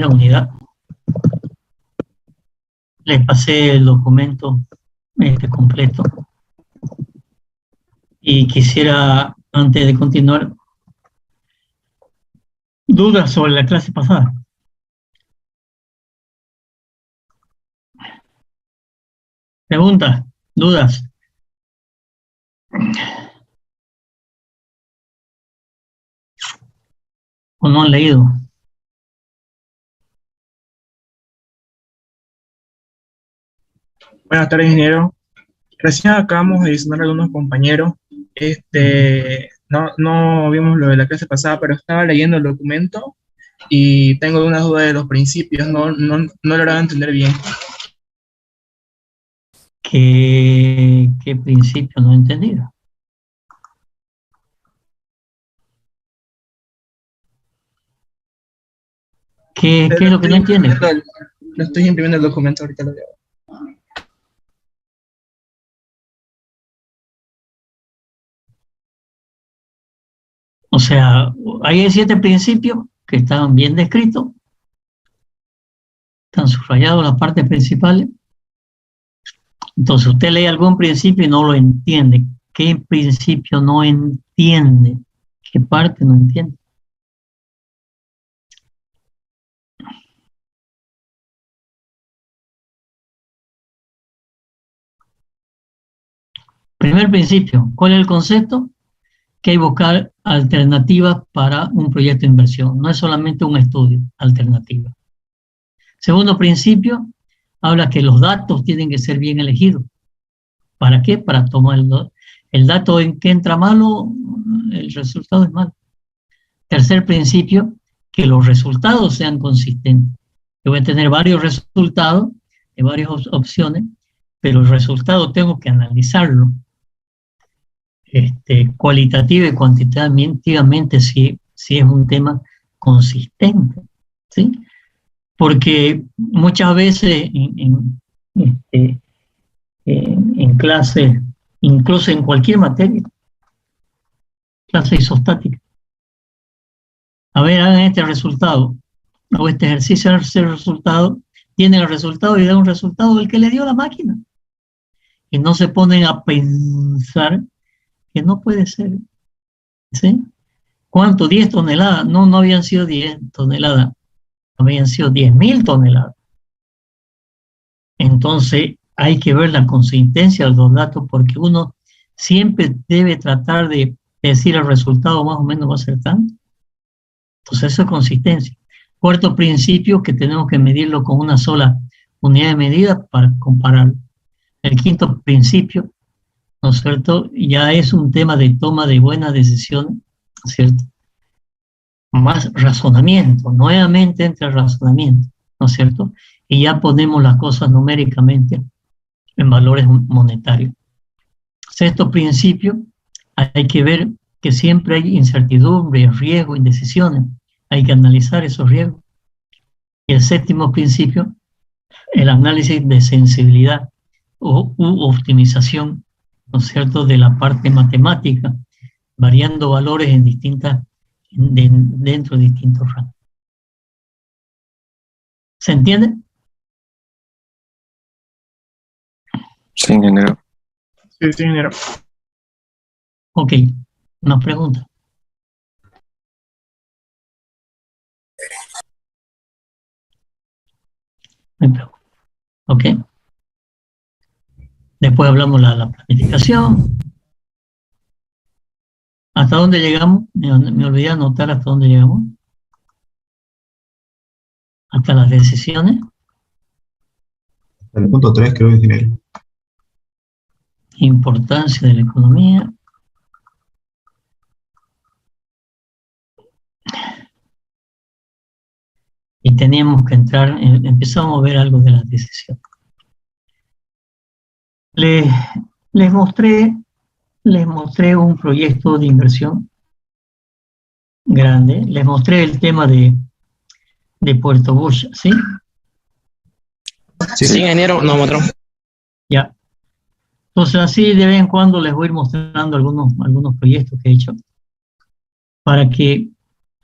primera unidad. Les pasé el documento completo. Y quisiera, antes de continuar, dudas sobre la clase pasada. Preguntas, dudas. ¿O no han leído? Buenas tardes, ingeniero. Recién acabamos de adicionar a algunos compañeros. No vimos lo de la clase pasada, pero estaba leyendo el documento y tengo unas dudas de los principios. No lograba entender bien. ¿Qué principio no he entendido? ¿Qué es lo que no entiendes? No estoy imprimiendo el documento, ahorita lo veo. O sea, hay 7 principios que están bien descritos, están subrayados las partes principales. Entonces usted lee algún principio y no lo entiende. ¿Qué principio no entiende? ¿Qué parte no entiende? Primer principio, ¿cuál es el concepto? Que hay que buscar alternativas para un proyecto de inversión. No es solamente un estudio, alternativa. Segundo principio, habla que los datos tienen que ser bien elegidos. ¿Para qué? Para tomar el dato en que entra malo, el resultado es malo. Tercer principio, que los resultados sean consistentes. Yo voy a tener varios resultados, de varias opciones, pero el resultado tengo que analizarlo cualitativa y cuantitativamente si es un tema consistente, ¿sí? Porque muchas veces en clase, incluso en cualquier materia, clase isostática, a ver, hagan este resultado, o este ejercicio, ese resultado, tienen el resultado y dan un resultado del que le dio la máquina. Y no se ponen a pensar que no puede ser, ¿sí? ¿Cuánto? 10 toneladas. No habían sido 10 toneladas, habían sido 10.000 toneladas. Entonces hay que ver la consistencia de los datos porque uno siempre debe tratar de decir el resultado más o menos va a ser tanto. Entonces eso es consistencia. Cuarto principio, que tenemos que medirlo con una sola unidad de medida para compararlo. El quinto principio, ¿no es cierto? Ya es un tema de toma de buenas decisiones, ¿no es cierto? Más razonamiento, nuevamente entra el razonamiento, ¿no es cierto? Y ya ponemos las cosas numéricamente en valores monetarios. Sexto principio, hay que ver que siempre hay incertidumbre, riesgo, indecisiones. Hay que analizar esos riesgos. Y el séptimo principio, el análisis de sensibilidad u optimización, ¿no es cierto?, de la parte matemática, variando valores en dentro de distintos rangos. ¿Se entiende? Sí, ingeniero. Sí, ingeniero. Ok, una pregunta. Ok. Después hablamos de la planificación. ¿Hasta dónde llegamos? Me olvidé anotar hasta dónde llegamos. Hasta las decisiones. El punto 3, creo, ingeniero. Importancia de la economía. Y teníamos que entrar, empezamos a ver algo de las decisiones. Les mostré un proyecto de inversión grande. Les mostré el tema de Puerto Bush, ¿sí? Sí, ingeniero, nos mostró. Ya. Entonces así de vez en cuando les voy a ir mostrando algunos proyectos que he hecho para que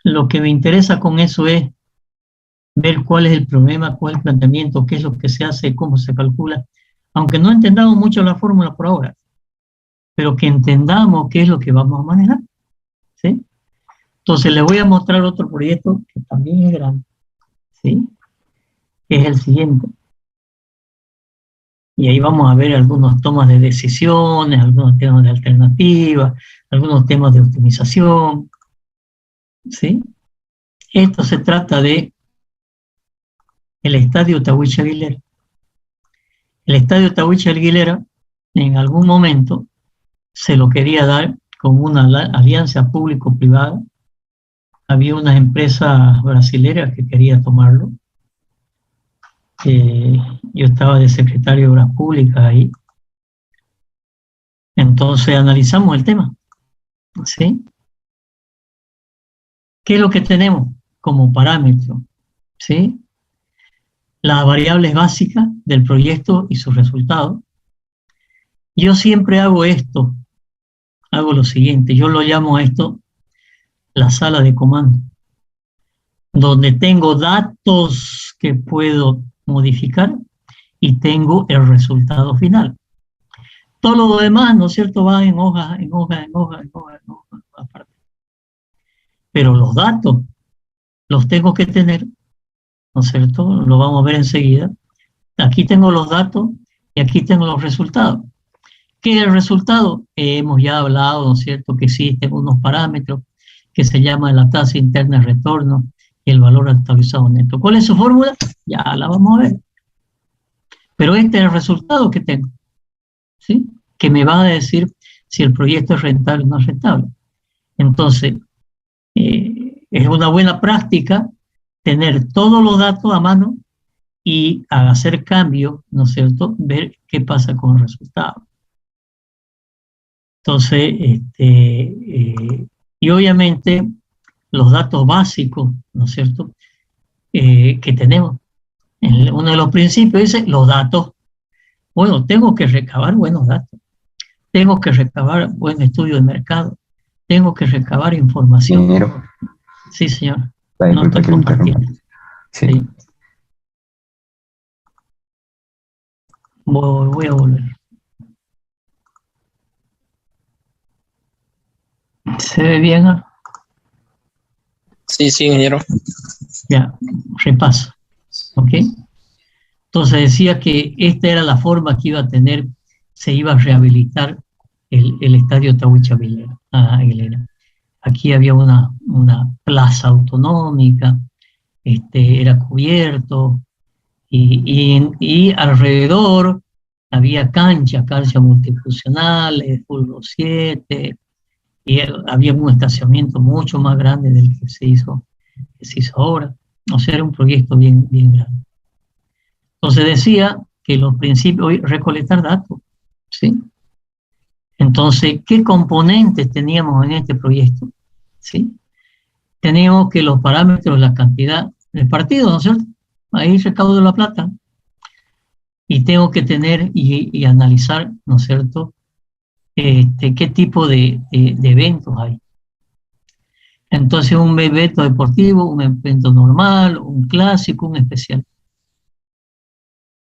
lo que me interesa con eso es ver cuál es el problema, cuál es el planteamiento, qué es lo que se hace, cómo se calcula, aunque no entendamos mucho la fórmula por ahora, pero que entendamos qué es lo que vamos a manejar, ¿sí? Entonces les voy a mostrar otro proyecto que también es grande, ¿sí? Que es el siguiente. Y ahí vamos a ver algunos tomas de decisiones, algunos temas de alternativas, algunos temas de optimización, ¿sí? Esto se trata de el estadio Tahuicha Aguilera. El estadio Tahuicha Aguilera, en algún momento, se lo quería dar como una alianza público-privada. Había unas empresas brasileras que querían tomarlo. Yo estaba de secretario de Obras Públicas ahí. Entonces analizamos el tema, ¿sí? ¿Qué es lo que tenemos como parámetro? ¿Sí? Las variables básicas del proyecto y sus resultados. Yo siempre hago esto, hago lo siguiente, yo lo llamo a esto la sala de comando, donde tengo datos que puedo modificar y tengo el resultado final. Todo lo demás, ¿no es cierto?, va en hoja, aparte. Pero los datos los tengo que tener, ¿no es cierto? Lo vamos a ver enseguida. Aquí tengo los datos y aquí tengo los resultados. ¿Qué es el resultado? Hemos ya hablado, ¿no es cierto?, que existen unos parámetros que se llama la tasa interna de retorno y el valor actualizado neto. ¿Cuál es su fórmula? Ya la vamos a ver. Pero este es el resultado que tengo, ¿sí? Que me va a decir si el proyecto es rentable o no es rentable. Entonces, es una buena práctica tener todos los datos a mano y al hacer cambios, ¿no es cierto?, ver qué pasa con el resultado. Entonces, y obviamente los datos básicos, ¿no es cierto?, que tenemos. Uno de los principios dice los datos. Bueno, tengo que recabar buenos datos, tengo que recabar buen estudio de mercado, tengo que recabar información. Ingeniero. Sí, señor. No estoy compartiendo. Sí. Sí. Voy a volver. ¿Se ve bien? Sí, ingeniero. Ya, repaso. ¿Ok? Entonces decía que esta era la forma que iba a tener, se iba a rehabilitar el estadio Tahuicha Aguilera. Aquí había una plaza autonómica, era cubierto, y alrededor había canchas multifuncionales, fútbol 7, y había un estacionamiento mucho más grande del que se hizo ahora. O sea, era un proyecto bien grande. Entonces decía que los principios, recolectar datos, ¿sí? Entonces, ¿qué componentes teníamos en este proyecto? ¿Sí? Teníamos que los parámetros, la cantidad del partido, ¿no es cierto? Ahí recaudo la plata. Y tengo que tener y analizar, ¿no es cierto?, qué tipo de eventos hay. Entonces, un evento deportivo, un evento normal, un clásico, un especial.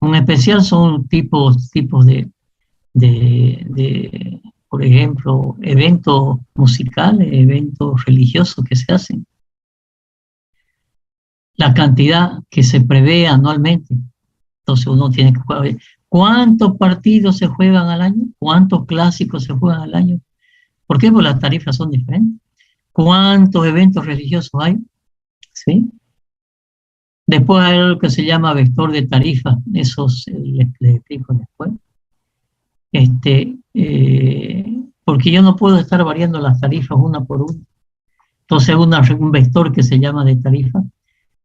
Un especial son tipos de, por ejemplo, eventos musicales, eventos religiosos que se hacen. La cantidad que se prevé anualmente. Entonces uno tiene que ver cuántos partidos se juegan al año, cuántos clásicos se juegan al año. ¿Por qué? Porque las tarifas son diferentes. ¿Cuántos eventos religiosos hay? ¿Sí? Después hay algo que se llama vector de tarifa, eso les explico después. Porque yo no puedo estar variando las tarifas una por una. Entonces un vector que se llama de tarifa,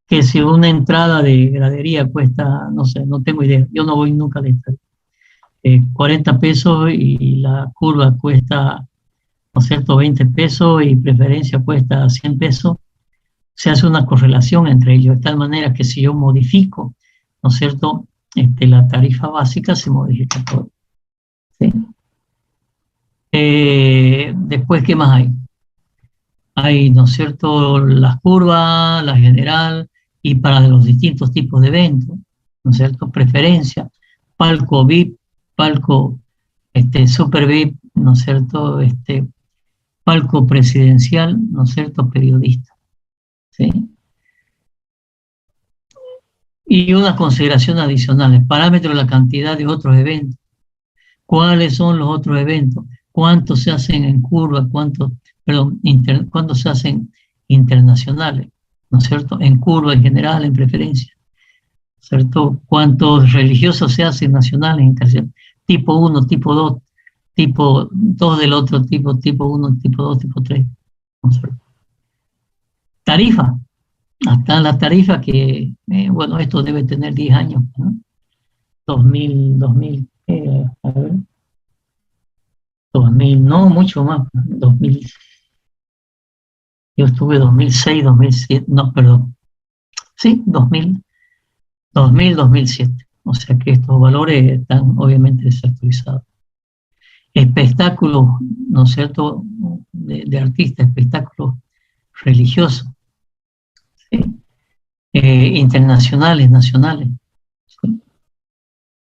que si una entrada de gradería cuesta, no sé, no tengo idea, yo no voy nunca de esta, 40 pesos y la curva cuesta, ¿no es cierto?, 20 pesos y preferencia cuesta 100 pesos, se hace una correlación entre ellos, de tal manera que si yo modifico, ¿no es cierto?, la tarifa básica se modifica todo. ¿Sí? Después, ¿qué más hay? Hay, ¿no es cierto?, las curvas, la general, y para los distintos tipos de eventos, ¿no es cierto? Preferencia, palco VIP, palco super VIP, ¿no es cierto? Palco presidencial, ¿no es cierto? Periodista, ¿sí? Y una consideración adicional, el parámetro de la cantidad de otros eventos. ¿Cuáles son los otros eventos? ¿Cuántos se hacen en curva? ¿Cuántos se hacen internacionales? ¿No es cierto? En curva en general, en preferencia. ¿Cierto? ¿Cuántos religiosos se hacen nacionales, internacionales? Tipo 1, tipo 2, tipo 2 del otro tipo, tipo 1, tipo 2, tipo 3. ¿No es cierto? Tarifa. Hasta la tarifa que, bueno, esto debe tener 10 años, ¿no? 2000, a ver, 2000, no, mucho más, 2000, yo estuve 2006, 2007, no, perdón, sí, 2007, o sea que estos valores están obviamente desactualizados. Espectáculos, ¿no es cierto?, de artistas, espectáculos religiosos, ¿sí? Internacionales, nacionales. ¿Sí?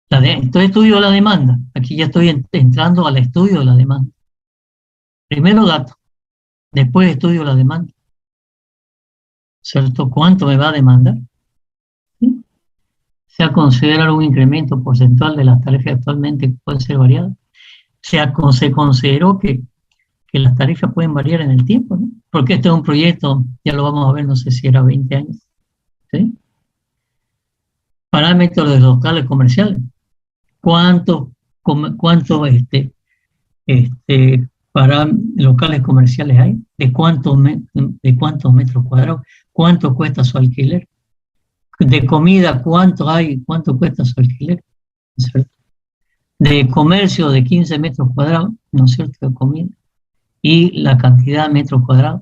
Entonces estudio la demanda, aquí ya estoy entrando al estudio de la demanda. Primero datos, después estudio la demanda. ¿Cierto? ¿Cuánto me va a demandar? ¿Sí? Se considera un incremento porcentual de las tarifas actualmente que pueden ser variadas. Se consideró que las tarifas pueden variar en el tiempo, ¿no? Porque este es un proyecto, ya lo vamos a ver, no sé si era 20 años. ¿Sí? Parámetros de los locales comerciales. ¿Cuántos para locales comerciales hay? ¿De cuántos metros cuadrados? ¿Cuánto cuesta su alquiler? De comida, ¿cuánto hay? ¿Cuánto cuesta su alquiler? ¿No es cierto? De comercio de 15 metros cuadrados, ¿no es cierto?, de comida, y la cantidad de metros cuadrados,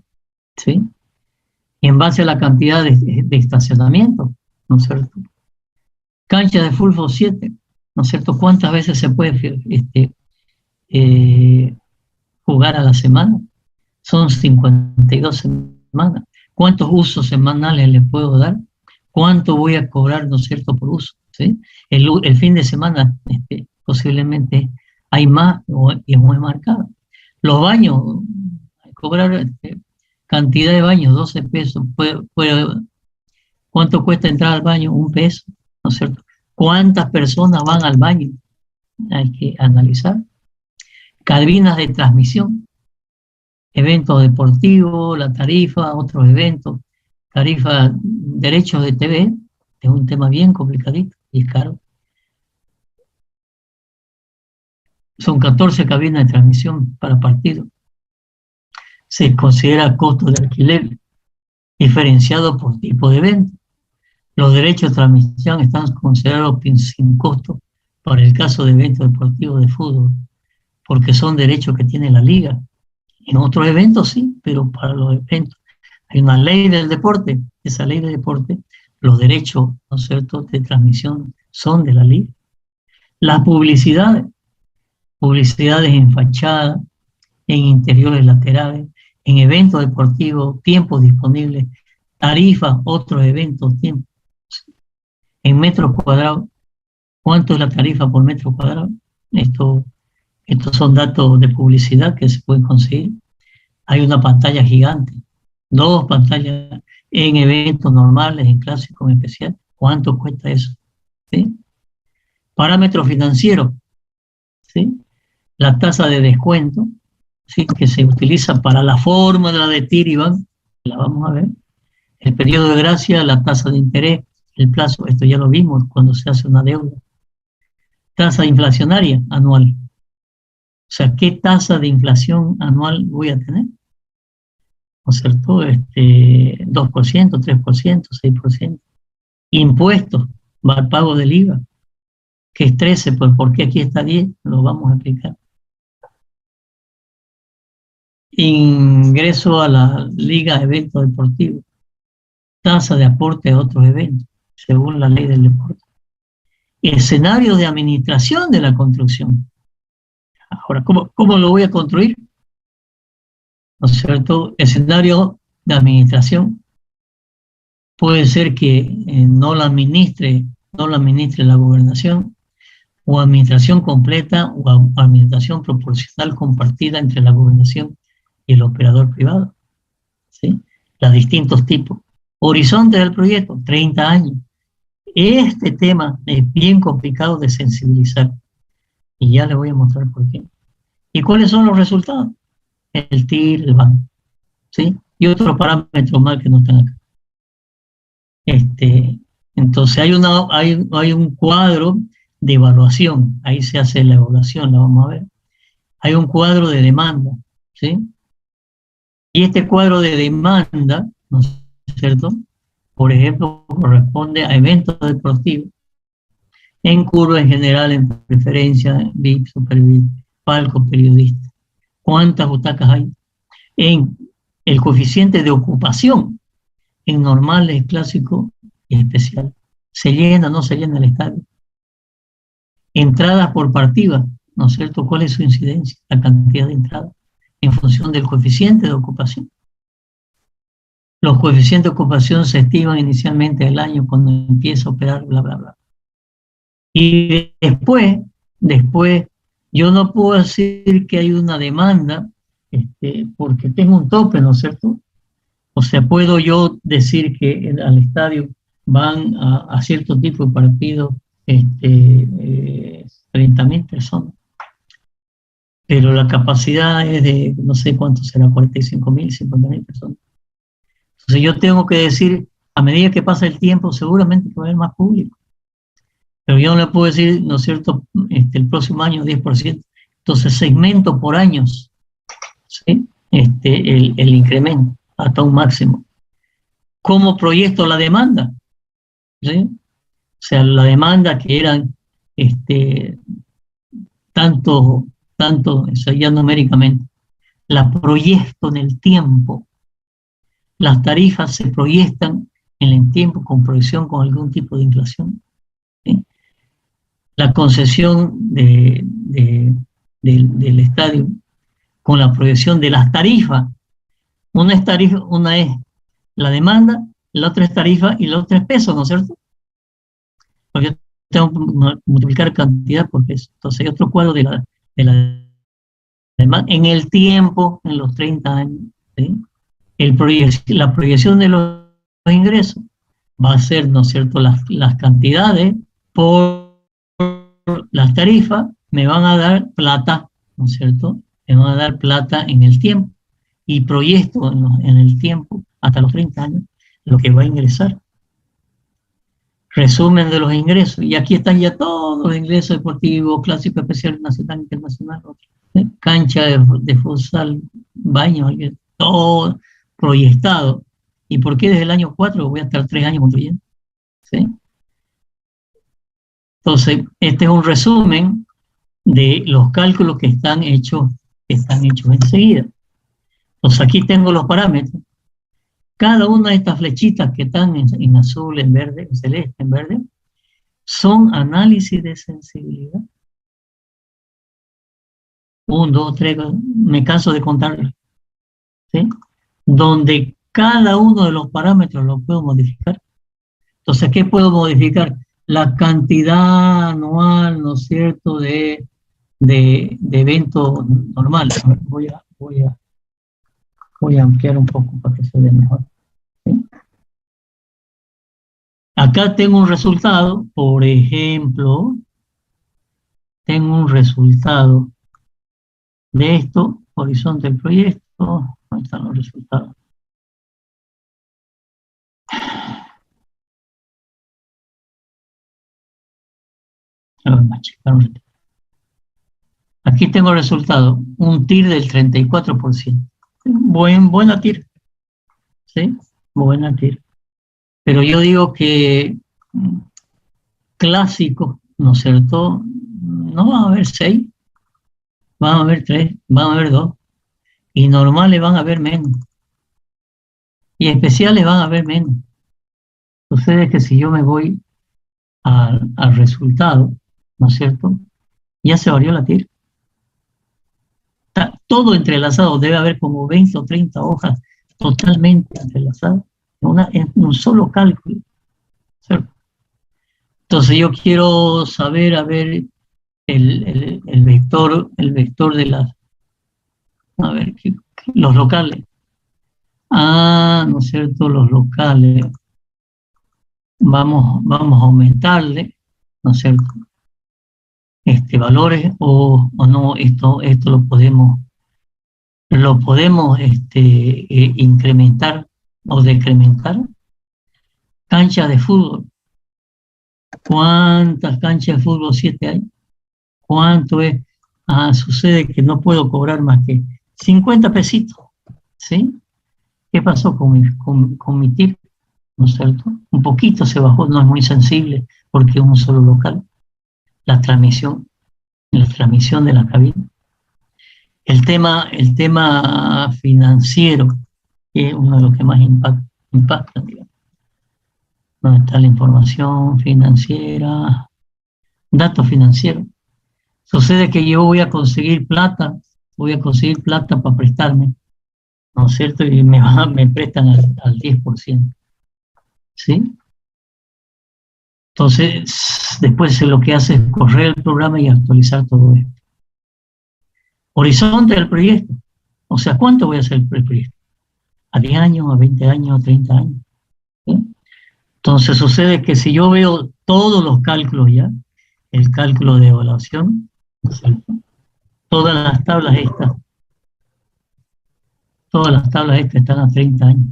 ¿sí? Y en base a la cantidad de estacionamiento, ¿no es cierto? Cancha de fútbol 7, ¿no es cierto? ¿Cuántas veces se puede jugar a la semana? Son 52 semanas. ¿Cuántos usos semanales le puedo dar? ¿Cuánto voy a cobrar, no es cierto, por uso? ¿Sí? El fin de semana posiblemente hay más y es muy marcado. Los baños, cobrar cantidad de baños, 12 pesos. ¿Cuánto cuesta entrar al baño? 1 peso, ¿no es cierto? ¿Cuántas personas van al baño? Hay que analizar. Cabinas de transmisión, eventos deportivos, la tarifa, otros eventos, tarifa, derechos de TV, es un tema bien complicadito y es caro. Son 14 cabinas de transmisión para partidos. Se considera costo de alquiler diferenciado por tipo de evento. Los derechos de transmisión están considerados sin costo para el caso de eventos deportivos de fútbol, porque son derechos que tiene la liga. En otros eventos sí, pero para los eventos hay una ley del deporte. Esa ley del deporte, los derechos, ¿no es cierto?, de transmisión son de la liga. Las publicidades en fachada, en interiores laterales, en eventos deportivos, tiempos disponibles, tarifas, otros eventos, tiempos. En metros cuadrados, ¿cuánto es la tarifa por metro cuadrado? Estos son datos de publicidad que se pueden conseguir. Hay una pantalla gigante, 2 pantallas en eventos normales, en clásicos, en especial. ¿Cuánto cuesta eso? ¿Sí? Parámetros financieros, ¿sí? La tasa de descuento, ¿sí?, que se utiliza para la fórmula de TIR y BAN, la vamos a ver. El periodo de gracia, la tasa de interés, el plazo, esto ya lo vimos cuando se hace una deuda. Tasa inflacionaria anual. O sea, ¿qué tasa de inflación anual voy a tener? ¿No es cierto? 2%, 3%, 6%. Impuestos, va al pago del IVA, que es 13, pues ¿por qué aquí está 10? Lo vamos a explicar. Ingreso a la Liga de Eventos Deportivos, tasa de aporte a otros eventos, según la ley del deporte. Escenario de administración de la construcción. Ahora, ¿cómo lo voy a construir? ¿No es cierto? Escenario de administración. puede ser que no la administre la gobernación, o administración completa, o administración proporcional compartida entre la gobernación y el operador privado, ¿sí? Los distintos tipos. Horizonte del proyecto, 30 años. Este tema es bien complicado de sensibilizar, y ya les voy a mostrar por qué. ¿Y cuáles son los resultados? El TIR, el BAN, ¿sí? Y otros parámetros más que no están acá. Entonces hay un cuadro de evaluación, ahí se hace la evaluación, la vamos a ver. Hay un cuadro de demanda, ¿sí? Y este cuadro de demanda, ¿no es cierto? Por ejemplo, corresponde a eventos deportivos, en curva en general, en preferencia, VIP, super VIP, palco, periodista. ¿Cuántas butacas hay? En el coeficiente de ocupación, en normales, clásico y especial. ¿Se llena o no se llena el estadio? Entradas por partida, ¿no es cierto? ¿Cuál es su incidencia? La cantidad de entradas en función del coeficiente de ocupación. Los coeficientes de ocupación se estiman inicialmente el año cuando empieza a operar, bla, bla, bla. Y después, yo no puedo decir que hay una demanda, porque tengo un tope, ¿no es cierto? O sea, puedo yo decir que al estadio van a cierto tipo de partidos 30.000 personas, pero la capacidad es de, no sé cuánto será, 45.000, 50.000 personas. Entonces yo tengo que decir, a medida que pasa el tiempo, seguramente va a haber más público. Pero yo no le puedo decir, ¿no es cierto?, el próximo año 10%. Entonces segmento por años, ¿sí? El incremento hasta un máximo. ¿Cómo proyecto la demanda? ¿Sí? O sea, la demanda que eran tanto, o sea, ya numéricamente, la proyecto en el tiempo. Las tarifas se proyectan en el tiempo con proyección con algún tipo de inflación, ¿sí? La concesión del estadio con la proyección de las tarifas. Una es la demanda, la otra es tarifa y la otra es peso, ¿no es cierto? Porque tengo que multiplicar cantidad por peso. Entonces hay otro cuadro de la demanda en el tiempo, en los 30 años, ¿sí? La proyección de los ingresos va a ser, ¿no es cierto?, las cantidades por las tarifas me van a dar plata, ¿no es cierto? Me van a dar plata en el tiempo, y proyecto en el tiempo, hasta los 30 años, lo que va a ingresar. Resumen de los ingresos, y aquí están ya todos los ingresos deportivos, clásico, especial, nacional, internacional, cancha de futsal, baño, todo proyectado. ¿Y por qué desde el año 4 voy a estar 3 años construyendo? ¿Sí? Entonces, este es un resumen de los cálculos que están hechos enseguida. Entonces, aquí tengo los parámetros. Cada una de estas flechitas que están en azul, en verde, en celeste, en verde, son análisis de sensibilidad. 1, 2, 3, me canso de contarlo, ¿sí? Donde cada uno de los parámetros lo puedo modificar. Entonces, ¿qué puedo modificar? La cantidad anual, ¿no es cierto?, de eventos normales. Voy a ampliar un poco para que se vea mejor, ¿sí? Acá tengo un resultado, por ejemplo, tengo un resultado de esto, horizonte del proyecto. ¿Dónde están los resultados? Aquí tengo el resultado, un TIR del 34%. Buena TIR, ¿sí? Buena TIR. Pero yo digo que clásicos, ¿no es cierto?, no van a haber 6, van a haber 3, van a haber 2, y normales van a haber menos, y especiales van a haber menos. Sucede que si yo me voy al resultado, ¿no es cierto?, ya se varió la TIR. Está todo entrelazado, debe haber como 20 o 30 hojas totalmente entrelazadas, en un solo cálculo, ¿cierto? Entonces yo quiero saber, a ver, el vector de las, a ver, los locales. ¿No es cierto? Los locales. Vamos a aumentarle, ¿no es cierto? Valores o no, esto lo podemos incrementar o decrementar. Cancha de fútbol. ¿Cuántas canchas de fútbol 7 hay? ¿Cuánto es? Sucede que no puedo cobrar más que 50 pesitos, ¿sí? ¿Qué pasó con mi tip? ¿No es cierto? Un poquito se bajó, no es muy sensible porque es un solo local. La transmisión de la cabina. El tema financiero, que es uno de los que más impacta, digamos. ¿Dónde está la información financiera? Datos financieros. Sucede que yo voy a conseguir plata para prestarme, ¿no es cierto? Y me prestan al 10%. ¿Sí? Entonces, después lo que hace es correr el programa y actualizar todo esto. Horizonte del proyecto. O sea, ¿cuánto voy a hacer el proyecto? ¿A 10 años, a 20 años, a 30 años? ¿Sí? Entonces, sucede que si yo veo todos los cálculos ya, el cálculo de evaluación, ¿cierto? Todas las tablas estas están a 30 años.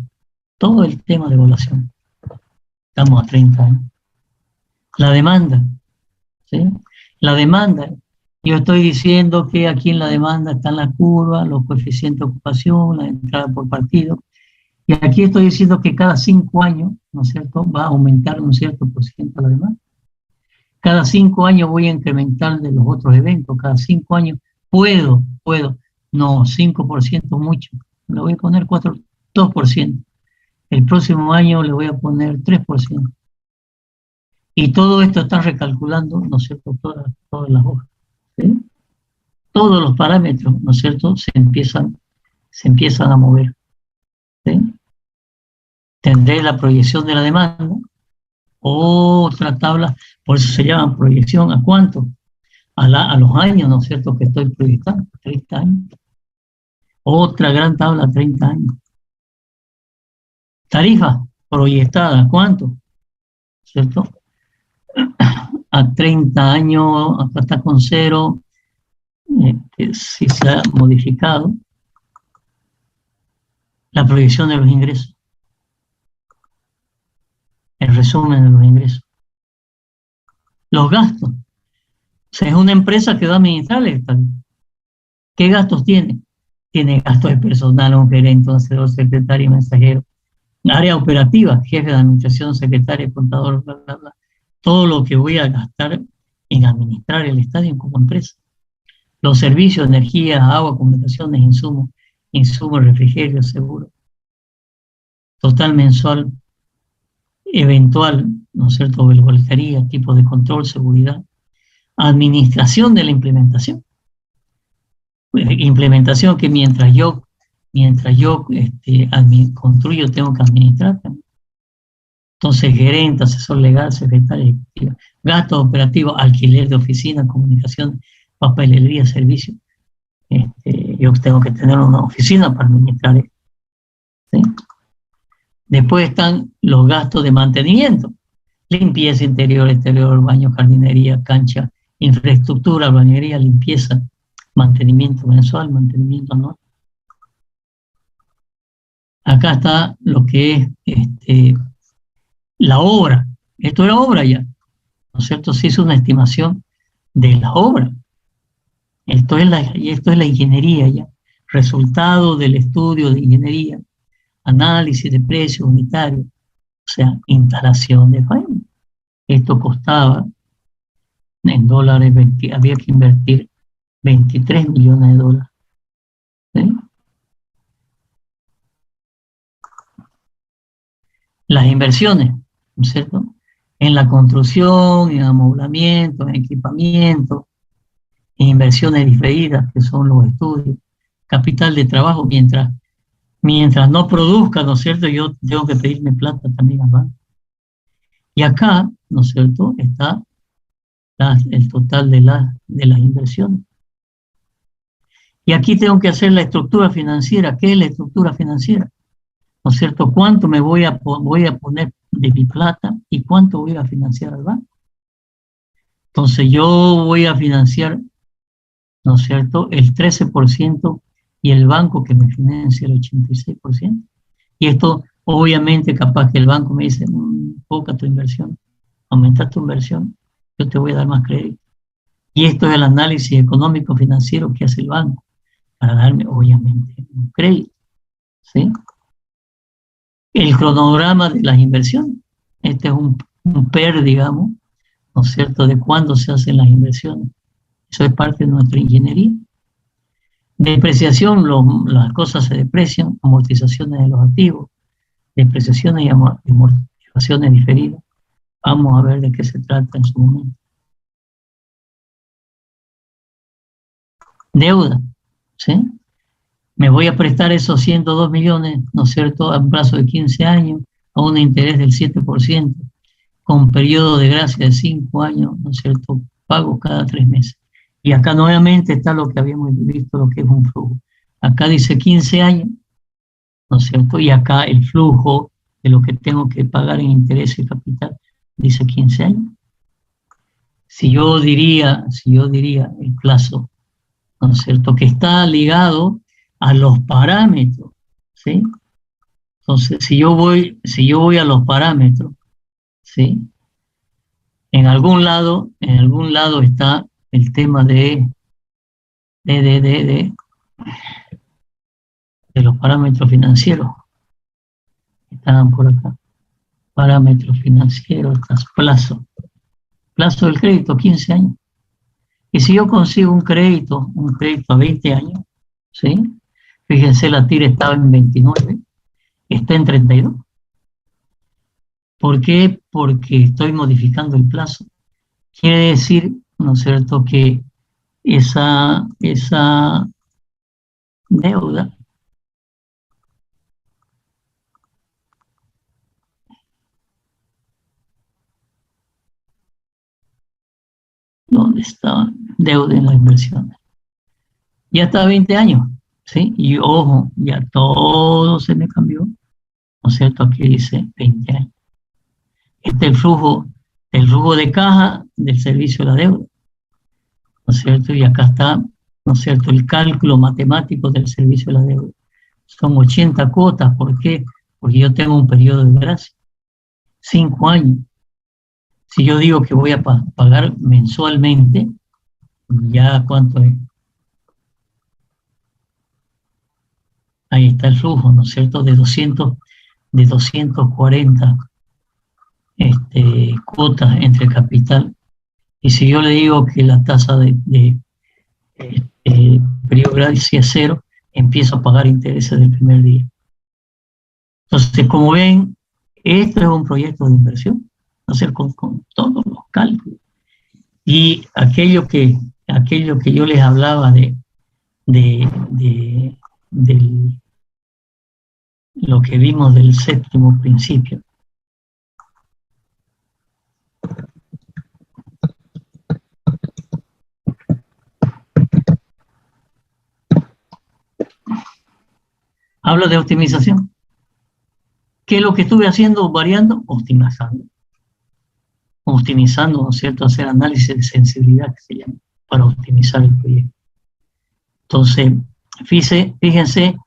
Todo el tema de evaluación. Estamos a 30 años. La demanda, ¿sí? La demanda, yo estoy diciendo que aquí en la demanda están las curvas, los coeficientes de ocupación, la entrada por partido, y aquí estoy diciendo que cada 5 años, ¿no es cierto?, va a aumentar un cierto por ciento la demanda. Cada 5 años voy a incrementar de los otros eventos, cada 5 años puedo, no, 5% mucho, le voy a poner 2%. El próximo año le voy a poner 3%. Y todo esto está recalculando, ¿no es cierto?, todas las hojas. ¿Sí? Todos los parámetros, ¿no es cierto?, se empiezan a mover. ¿Sí? Tendré la proyección de la demanda, otra tabla, por eso se llama proyección. ¿A cuánto? A los años, ¿no es cierto?, que estoy proyectando, 30 años. Otra gran tabla, 30 años. Tarifa proyectada, ¿cuánto? ¿Cierto? A 30 años, acá está con 0, si se ha modificado. La proyección de los ingresos. El resumen de los ingresos. Los gastos. O sea, es una empresa que va a administrar el Estado. ¿Qué gastos tiene? Tiene gastos de personal, un gerente, un asesor, secretario, mensajero. Área operativa, jefe de administración, secretario, contador, bla, bla, bla. Todo lo que voy a gastar en administrar el estadio como empresa. Los servicios, energía, agua, comunicaciones, insumos, refrigerio, seguro. Total mensual, eventual, ¿no es cierto?, boletería, tipo de control, seguridad. Administración de la implementación. Implementación que mientras yo construyo, tengo que administrar también. Entonces, gerente, asesor legal, secretario ejecutivo, gastos operativos, alquiler de oficina, comunicación, papelería, servicio. Yo tengo que tener una oficina para administrar esto. ¿Sí? Después están los gastos de mantenimiento. Limpieza interior, exterior, baño, jardinería, cancha, infraestructura, bañería, limpieza, mantenimiento mensual, mantenimiento anual. Acá está lo que es la obra. Esto era obra ya, ¿no es cierto? Se hizo una estimación de la obra. Esto es la ingeniería ya. Resultado del estudio de ingeniería, análisis de precios unitarios, o sea, instalación de faena. Esto costaba en dólares, había que invertir 23 millones de dólares. ¿Sí? Las inversiones, ¿no es cierto?, en la construcción, en amoblamiento, en equipamiento, en inversiones diferidas, que son los estudios, capital de trabajo, mientras Mientras no produzca, ¿no es cierto?, yo tengo que pedirme plata también al banco. Y acá, ¿no es cierto?, está el total de las inversiones. Y aquí tengo que hacer la estructura financiera. ¿Qué es la estructura financiera? ¿No es cierto? ¿Cuánto me voy a poner de mi plata y cuánto voy a financiar al banco? Entonces yo voy a financiar, ¿no es cierto?, el 13% y el banco que me financia el 86%. Y esto, obviamente, capaz que el banco me dice, poca tu inversión, aumenta tu inversión, yo te voy a dar más crédito. Y esto es el análisis económico financiero que hace el banco para darme, obviamente, un crédito, ¿sí? El cronograma de las inversiones. Este es un PER, digamos, ¿no es cierto?, de cuándo se hacen las inversiones. Eso es parte de nuestra ingeniería. Depreciación, las cosas se deprecian, amortizaciones de los activos, depreciaciones y amortizaciones diferidas. Vamos a ver de qué se trata en su momento. Deuda, ¿sí? Me voy a prestar esos 102 millones, ¿no es cierto?, a un plazo de 15 años, a un interés del 7%, con periodo de gracia de 5 años, ¿no es cierto?, pago cada 3 meses. Y acá nuevamente está lo que habíamos visto, lo que es un flujo. Acá dice 15 años, ¿no es cierto?, y acá el flujo de lo que tengo que pagar en interés y capital dice 15 años. Si yo diría el plazo, ¿no es cierto?, que está ligado a los parámetros, ¿sí? Entonces, si yo voy a los parámetros, ¿sí?, en algún lado está el tema de los parámetros financieros. Están por acá. Parámetros financieros, plazo del crédito, 15 años. Y si yo consigo un crédito a 20 años, ¿sí? Fíjense, la tira estaba en 29, está en 32. ¿Por qué? Porque estoy modificando el plazo. Quiere decir, ¿no es cierto?, que esa deuda ¿dónde está? Deuda en las inversiones. Ya está a 20 años, ¿sí? Y ojo, ya todo se me cambió, ¿no es cierto? Aquí dice 20 años. Este es el flujo de caja del servicio de la deuda, ¿no es cierto? Y acá está, ¿no es cierto?, el cálculo matemático del servicio de la deuda. Son 80 cuotas, ¿por qué? Porque yo tengo un periodo de gracia, 5 años. Si yo digo que voy a pagar mensualmente, ¿ya cuánto es? Ahí está el flujo, ¿no es cierto?, de 240 cuotas entre capital. Y si yo le digo que la tasa de periodo de gracia es 0, empiezo a pagar intereses del primer día. Entonces, como ven, esto es un proyecto de inversión, hacer con todos los cálculos. Y aquello que yo les hablaba de lo que vimos del séptimo principio. Habla de optimización. ¿Qué es lo que estuve haciendo? Variando, optimizando, ¿no es cierto?, hacer análisis de sensibilidad, que se llama, para optimizar el proyecto. Entonces, fíjense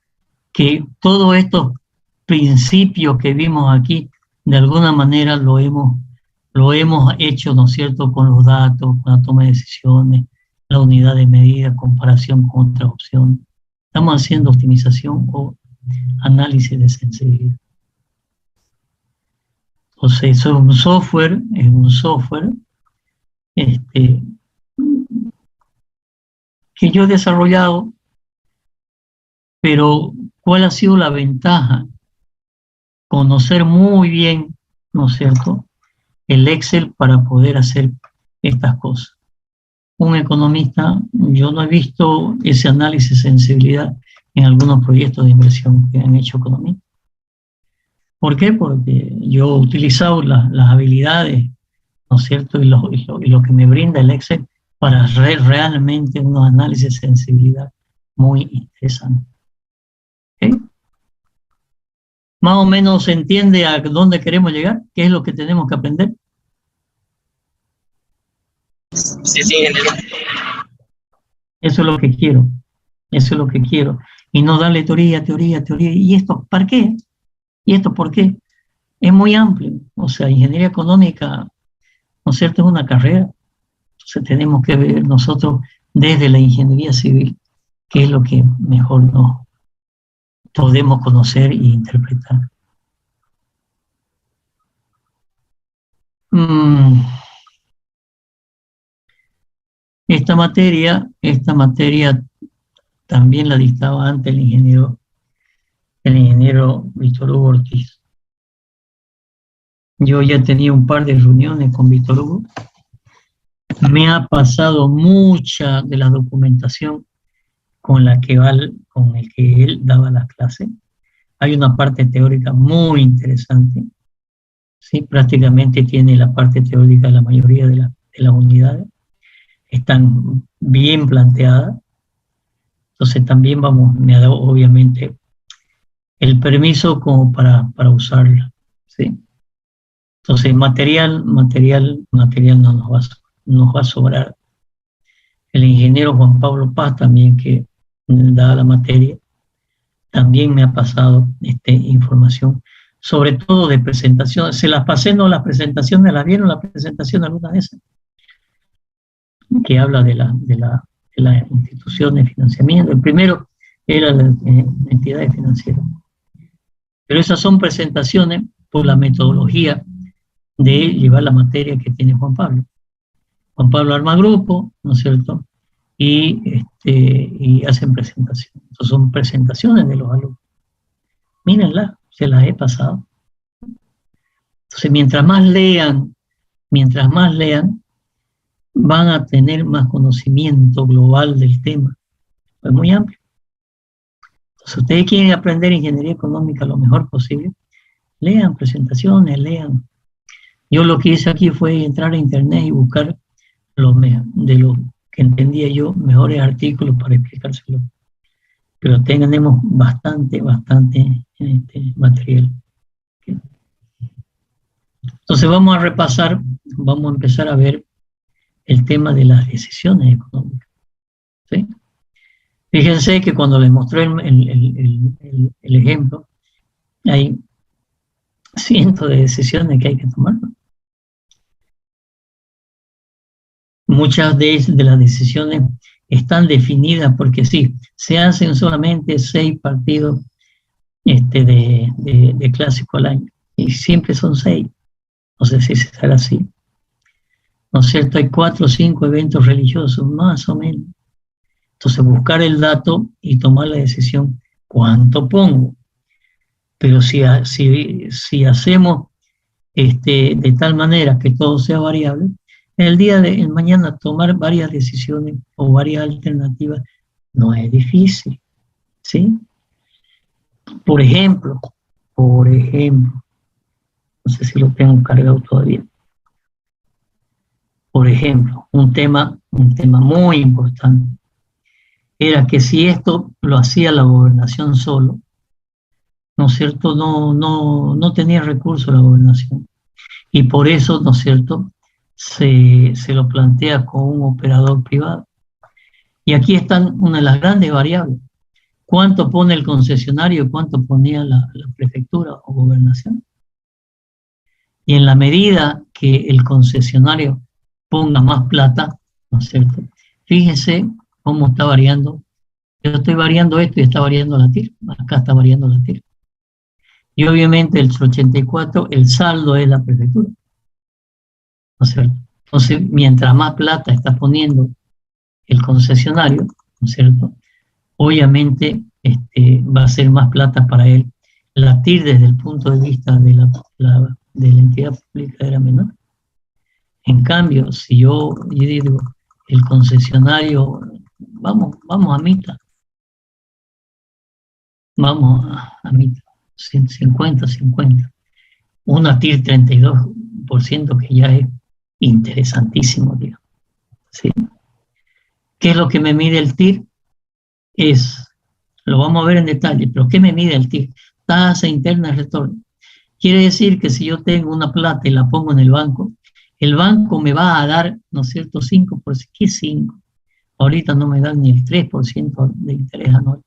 que todos estos principios que vimos aquí, de alguna manera lo hemos hecho, ¿no es cierto?, con los datos, con la toma de decisiones, la unidad de medida, comparación con otras opciones. Estamos haciendo optimización o análisis de sensibilidad. Entonces, eso es un software que yo he desarrollado, pero ¿cuál ha sido la ventaja? Conocer muy bien, ¿no es cierto?, el Excel para poder hacer estas cosas. Un economista, yo no he visto ese análisis de sensibilidad en algunos proyectos de inversión que han hecho economía. ¿Por qué? Porque yo he utilizado las habilidades, ¿no es cierto? Y lo que me brinda el Excel para realmente unos análisis de sensibilidad muy interesantes. ¿Okay? Más o menos se entiende a dónde queremos llegar, qué es lo que tenemos que aprender. Sí, sí. Eso es lo que quiero, eso es lo que quiero. Y no darle teoría, teoría, teoría. ¿Y esto para qué? ¿Y esto por qué? Es muy amplio. O sea, ingeniería económica, ¿no es cierto?, es una carrera. Entonces tenemos que ver nosotros desde la ingeniería civil qué es lo que mejor nos podemos conocer e interpretar. Esta materia también la dictaba antes el ingeniero Víctor Hugo Ortiz. Yo ya tenía un par de reuniones con Víctor Hugo. Me ha pasado mucha de la documentación con el que él daba las clases. Hay una parte teórica muy interesante. ¿Sí? Prácticamente tiene la parte teórica de la mayoría de las unidades. Están bien planteadas. Entonces también me ha dado obviamente el permiso como para usarla. ¿Sí? Entonces material no nos va a sobrar. El ingeniero Juan Pablo Paz también, que da la materia, también me ha pasado información, sobre todo de presentaciones. Se las pasé, no las presentaciones, las vieron la presentación alguna vez, que habla de las instituciones de financiamiento. El primero era la entidades financieras. Pero esas son presentaciones por la metodología de llevar la materia que tiene Juan Pablo. Juan Pablo arma grupo, ¿no es cierto? Y hacen presentaciones. Entonces son presentaciones de los alumnos. Mírenla, se las he pasado. Entonces mientras más lean, van a tener más conocimiento global del tema. Es muy amplio. Entonces ustedes quieren aprender ingeniería económica lo mejor posible, lean presentaciones, lean. Yo lo que hice aquí fue entrar a internet y buscar de lo que entendía yo, mejores artículos para explicárselo. Pero tenemos bastante material. ¿Okay? Entonces vamos a empezar a ver el tema de las decisiones económicas. ¿Sí? Fíjense que cuando les mostré el ejemplo, hay cientos de decisiones que hay que tomar. Muchas de las decisiones están definidas porque sí, se hacen solamente 6 partidos de clásico al año, y siempre son 6, no sé si será así, ¿no es cierto? Hay 4 o 5 eventos religiosos, más o menos. Entonces buscar el dato y tomar la decisión, ¿cuánto pongo? Pero si hacemos de tal manera que todo sea variable, el día de mañana tomar varias decisiones o varias alternativas no es difícil, ¿sí? Por ejemplo, no sé si lo tengo cargado todavía. Por ejemplo, un tema muy importante era que si esto lo hacía la gobernación solo, ¿no es cierto? No tenía recursos la gobernación. Y por eso, ¿no es cierto?, se lo plantea con un operador privado. Y aquí están una de las grandes variables. ¿Cuánto pone el concesionario y cuánto ponía la prefectura o gobernación? Y en la medida que el concesionario ponga más plata, ¿no es cierto?, fíjense cómo está variando. Yo estoy variando esto y está variando la TIR. Acá está variando la TIR. Y obviamente el 84, el saldo es la prefectura. ¿No es cierto? Entonces, mientras más plata está poniendo el concesionario, ¿no es cierto?, obviamente va a ser más plata para él. La TIR desde el punto de vista de la entidad pública era menor. En cambio, si yo digo, el concesionario, vamos a mitad, vamos a mitad, 50-50. Una TIR 32%, que ya es interesantísimo, digamos. ¿Sí? ¿Qué es lo que me mide el TIR? Lo vamos a ver en detalle, pero ¿qué me mide el TIR? Tasa interna de retorno. Quiere decir que si yo tengo una plata y la pongo en el banco me va a dar, ¿no es cierto?, 5%. ¿Qué 5? Ahorita no me dan ni el 3% de interés anual.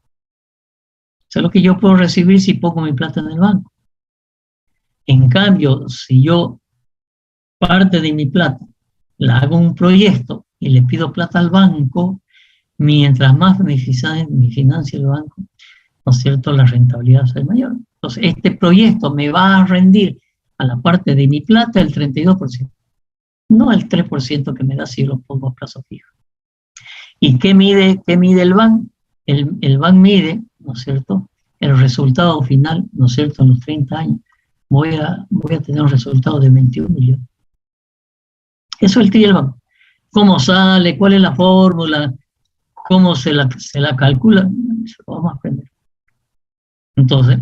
Eso es lo que yo puedo recibir si pongo mi plata en el banco. En cambio, si yo parte de mi plata la hago un proyecto y le pido plata al banco, mientras más me financia el banco, ¿no es cierto?, la rentabilidad es mayor. Entonces, este proyecto me va a rendir a la parte de mi plata el 32%, no el 3% que me da si lo pongo a plazo fijo. ¿Y qué mide el BAN? El BAN mide, ¿no es cierto?, el resultado final, ¿no es cierto?, en los 30 años. Voy a tener un resultado de 21 millones. Eso es el TIR del BAN. ¿Cómo sale? ¿Cuál es la fórmula? ¿Cómo se la calcula? Eso lo vamos a aprender. Entonces,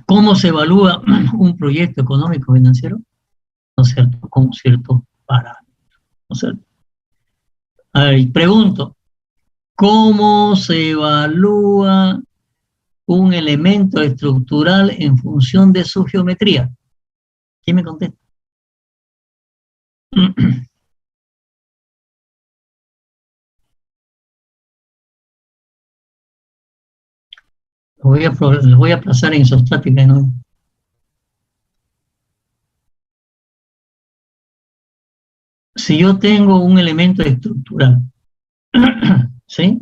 ¿cómo se evalúa un proyecto económico financiero? ¿No es cierto? Con ciertos parámetros. ¿No es cierto? A ver, pregunto, ¿cómo se evalúa un elemento estructural en función de su geometría? ¿Quién me contesta? Los voy a aplazar en isostática de nuevo. Si yo tengo un elemento estructural, ¿sí?,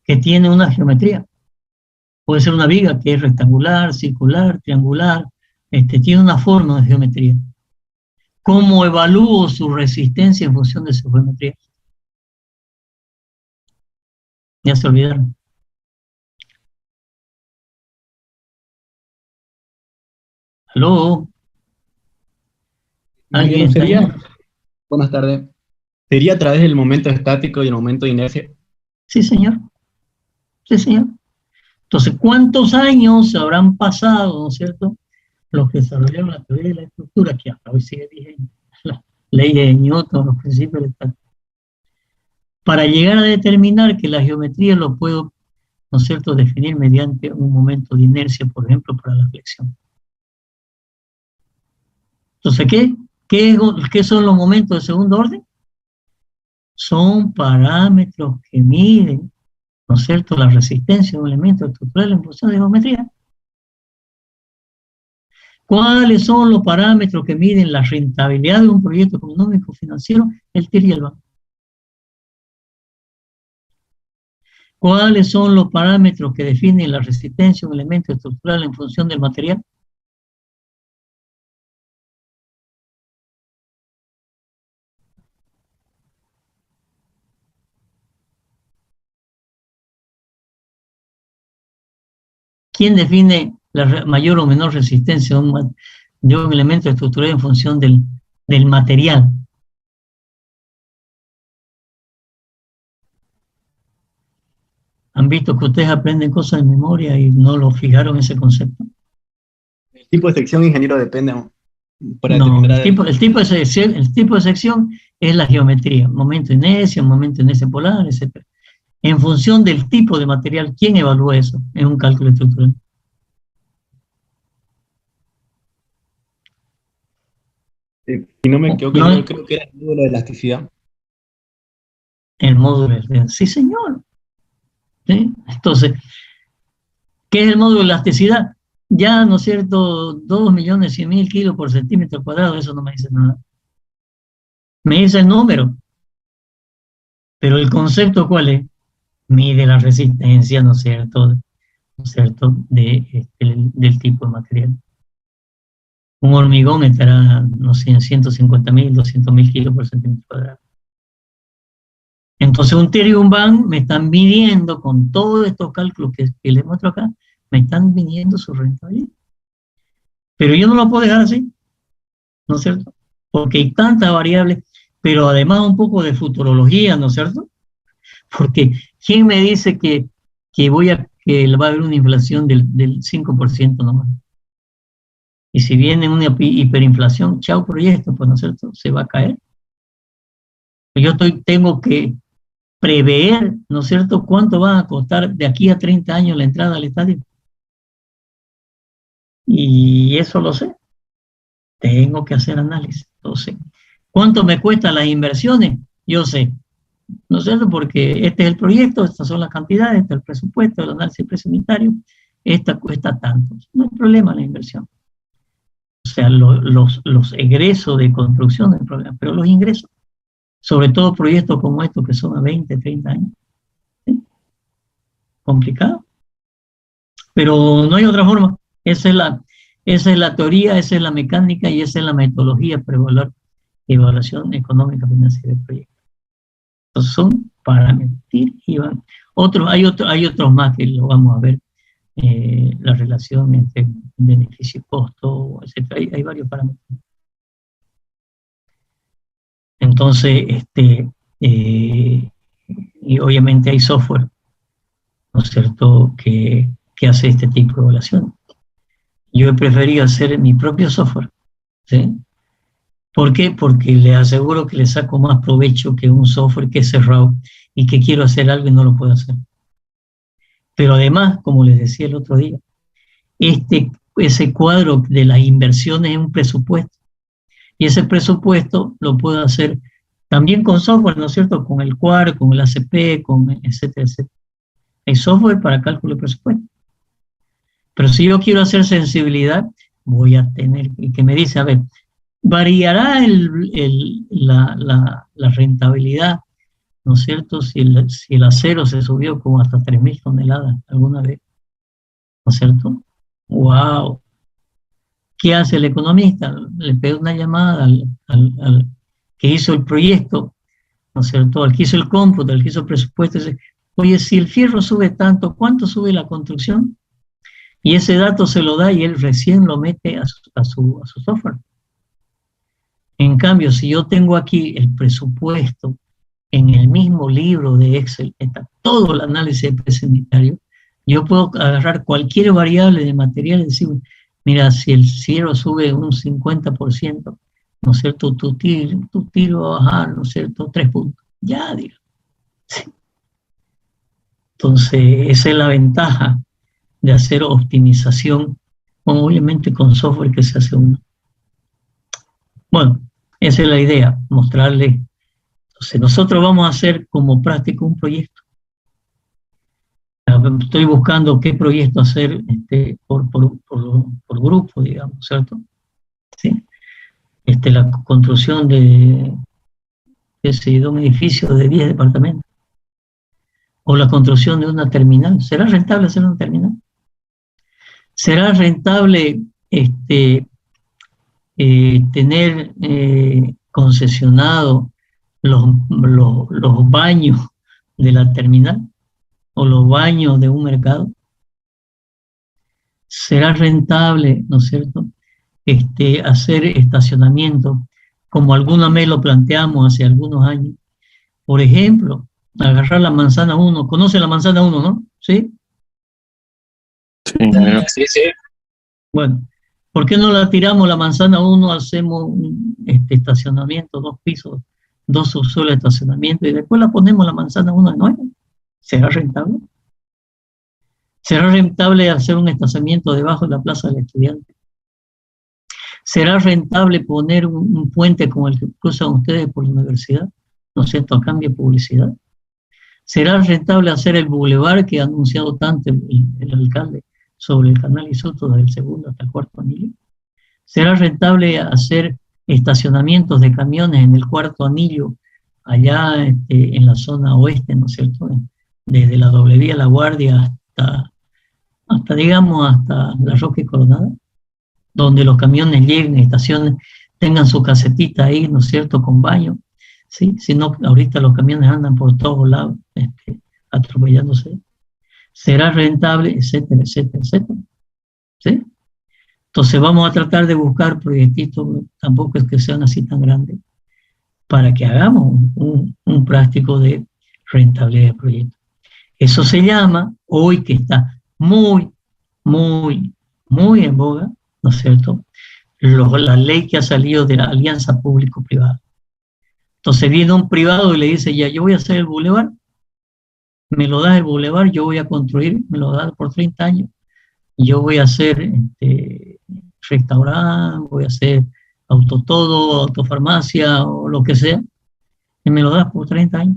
que tiene una geometría, puede ser una viga que es rectangular, circular, triangular, tiene una forma de geometría. ¿Cómo evalúo su resistencia en función de su geometría? Ya se olvidaron. ¿Aló? ¿Alguien está ahí? Buenas tardes. ¿Sería a través del momento estático y el momento de inercia? Sí, señor. Sí, señor. Entonces, ¿cuántos años se habrán pasado, ¿no es cierto?, los que desarrollaron la teoría de la estructura, que hasta hoy sigue vigente, la ley de Newton, los principios de estática, para llegar a determinar que la geometría lo puedo, ¿no es cierto?, definir mediante un momento de inercia, por ejemplo, para la flexión? Entonces, ¿qué son los momentos de segundo orden? Son parámetros que miden, ¿no es cierto?, la resistencia de un elemento estructural en función de geometría. ¿Cuáles son los parámetros que miden la rentabilidad de un proyecto económico financiero? El TIR y el BAN. ¿Cuáles son los parámetros que definen la resistencia de un elemento estructural en función del material? ¿Quién define la mayor o menor resistencia de un elemento estructural en función del material? ¿Han visto que ustedes aprenden cosas de memoria y no lo fijaron ese concepto? El tipo de sección, ingeniero, depende. No, el tipo de sección es la geometría, momento de inercia polar, etc. En función del tipo de material, ¿quién evalúa eso en un cálculo estructural? Si no me equivoco, yo creo que era el módulo de elasticidad. El módulo de... Sí, señor. ¿Sí? Entonces, ¿qué es el módulo de elasticidad? Ya, ¿no es cierto?, 2.100.000 kilos por centímetro cuadrado, eso no me dice nada. Me dice el número. Pero el concepto, ¿cuál es? Mide la resistencia, ¿no es cierto?, del tipo de material. Un hormigón estará, no sé, en 150.000, 200.000 kilos por centímetro cuadrado. Entonces, un TIR y un BAN me están midiendo, con todos estos cálculos que les muestro acá, me están midiendo su rentabilidad. Pero yo no lo puedo dejar así, ¿no es cierto? Porque hay tantas variables, pero además un poco de futurología, ¿no es cierto? Porque ¿quién me dice que voy a que va a haber una inflación del 5% nomás. Y si viene una hiperinflación, chao proyecto, pues, ¿no es cierto?, se va a caer. Yo tengo que prever, ¿no es cierto?, cuánto va a costar de aquí a 30 años la entrada al estadio. Y eso lo sé. Tengo que hacer análisis. Entonces, ¿cuánto me cuestan las inversiones? Yo sé, ¿no es cierto?, porque este es el proyecto, estas son las cantidades, este es el presupuesto, el análisis presupuestario, esta cuesta tanto. No hay problema la inversión. O sea, los egresos de construcción no hay problema, pero los ingresos, sobre todo proyectos como estos que son a 20, 30 años, ¿sí? Complicado. Pero no hay otra forma. Esa es la teoría, esa es la mecánica y esa es la metodología para evaluar evaluación económica financiera del proyecto. Entonces son para mentir y van. Hay otros más que lo vamos a ver, la relación entre beneficio y costo, etc. Hay varios parámetros. Entonces, y obviamente hay software, ¿no es cierto?, que hace este tipo de evaluación. Yo he preferido hacer mi propio software, ¿sí? ¿Por qué? Porque le aseguro que le saco más provecho que un software que es cerrado y que quiero hacer algo y no lo puedo hacer. Pero además, como les decía el otro día, ese cuadro de las inversiones es un presupuesto. Y ese presupuesto lo puedo hacer también con software, ¿no es cierto?, con el CUAR, con el ACP, con etcétera, etcétera. Hay software para cálculo de presupuesto. Pero si yo quiero hacer sensibilidad, voy a tener, y que me dice, a ver, variará la rentabilidad, ¿no es cierto?, si el acero se subió como hasta 3.000 toneladas alguna vez, ¿no es cierto? ¡Wow! ¿Qué hace el economista? Le pega una llamada al que hizo el proyecto, ¿no es cierto?, al que hizo el cómputo, al que hizo el presupuesto, y dice, oye, si el fierro sube tanto, ¿cuánto sube la construcción? Y ese dato se lo da y él recién lo mete a su software. En cambio, si yo tengo aquí el presupuesto en el mismo libro de Excel, está todo el análisis presupuestario, yo puedo agarrar cualquier variable de material y decir, mira, si el cielo sube un 50%, ¿no es cierto?, tu tiro va a bajar, ¿no es cierto?, 3 puntos. Ya, digo. Sí. Entonces, esa es la ventaja de hacer optimización, obviamente con software que se hace uno. Bueno, esa es la idea, mostrarle. Entonces, nosotros vamos a hacer como práctico un proyecto. Estoy buscando qué proyecto hacer por grupo, digamos, ¿cierto? ¿Sí? La construcción de un edificio de 10 departamentos. O la construcción de una terminal. ¿Será rentable hacer una terminal? ¿Será rentable tener concesionado los baños de la terminal o los baños de un mercado? ¿Será rentable, ¿no es cierto?, hacer estacionamiento como alguna vez lo planteamos hace algunos años? Por ejemplo, agarrar la manzana 1. ¿Conoce la manzana 1, no? ¿Sí? Sí, sí. Bueno, ¿por qué no la tiramos la manzana 1, hacemos un estacionamiento, 2 pisos, 2 subsuelos de estacionamiento y después la ponemos la manzana 1 de nuevo? ¿Será rentable? ¿Será rentable hacer un estacionamiento debajo de la Plaza del Estudiante? ¿Será rentable poner un puente como el que cruzan ustedes por la universidad? ¿No es cierto? A cambio de publicidad. ¿Será rentable hacer el bulevar que ha anunciado tanto el alcalde sobre el canal Isoto del segundo hasta el cuarto anillo? ¿Será rentable hacer estacionamientos de camiones en el cuarto anillo, allá en la zona oeste, ¿no es cierto?, desde la doble vía La Guardia hasta la Roque Coronada, donde los camiones lleguen, estaciones, tengan su casetita ahí, ¿no es cierto?, con baño, ¿sí? Si no, ahorita los camiones andan por todos lados, atropellándose. ¿Será rentable? Etcétera, etcétera, etcétera. ¿Sí? Entonces vamos a tratar de buscar proyectitos, tampoco es que sean así tan grandes, para que hagamos un práctico de rentabilidad de proyectos. Eso se llama, hoy que está muy, muy, muy en boga, ¿no es cierto?, la ley que ha salido de la alianza público-privada. Entonces viene un privado y le dice, ya, yo voy a hacer el bulevar, me lo das el bulevar, yo voy a construir, me lo das por 30 años, yo voy a hacer restaurante, voy a hacer autotodo, autofarmacia o lo que sea, y me lo das por 30 años.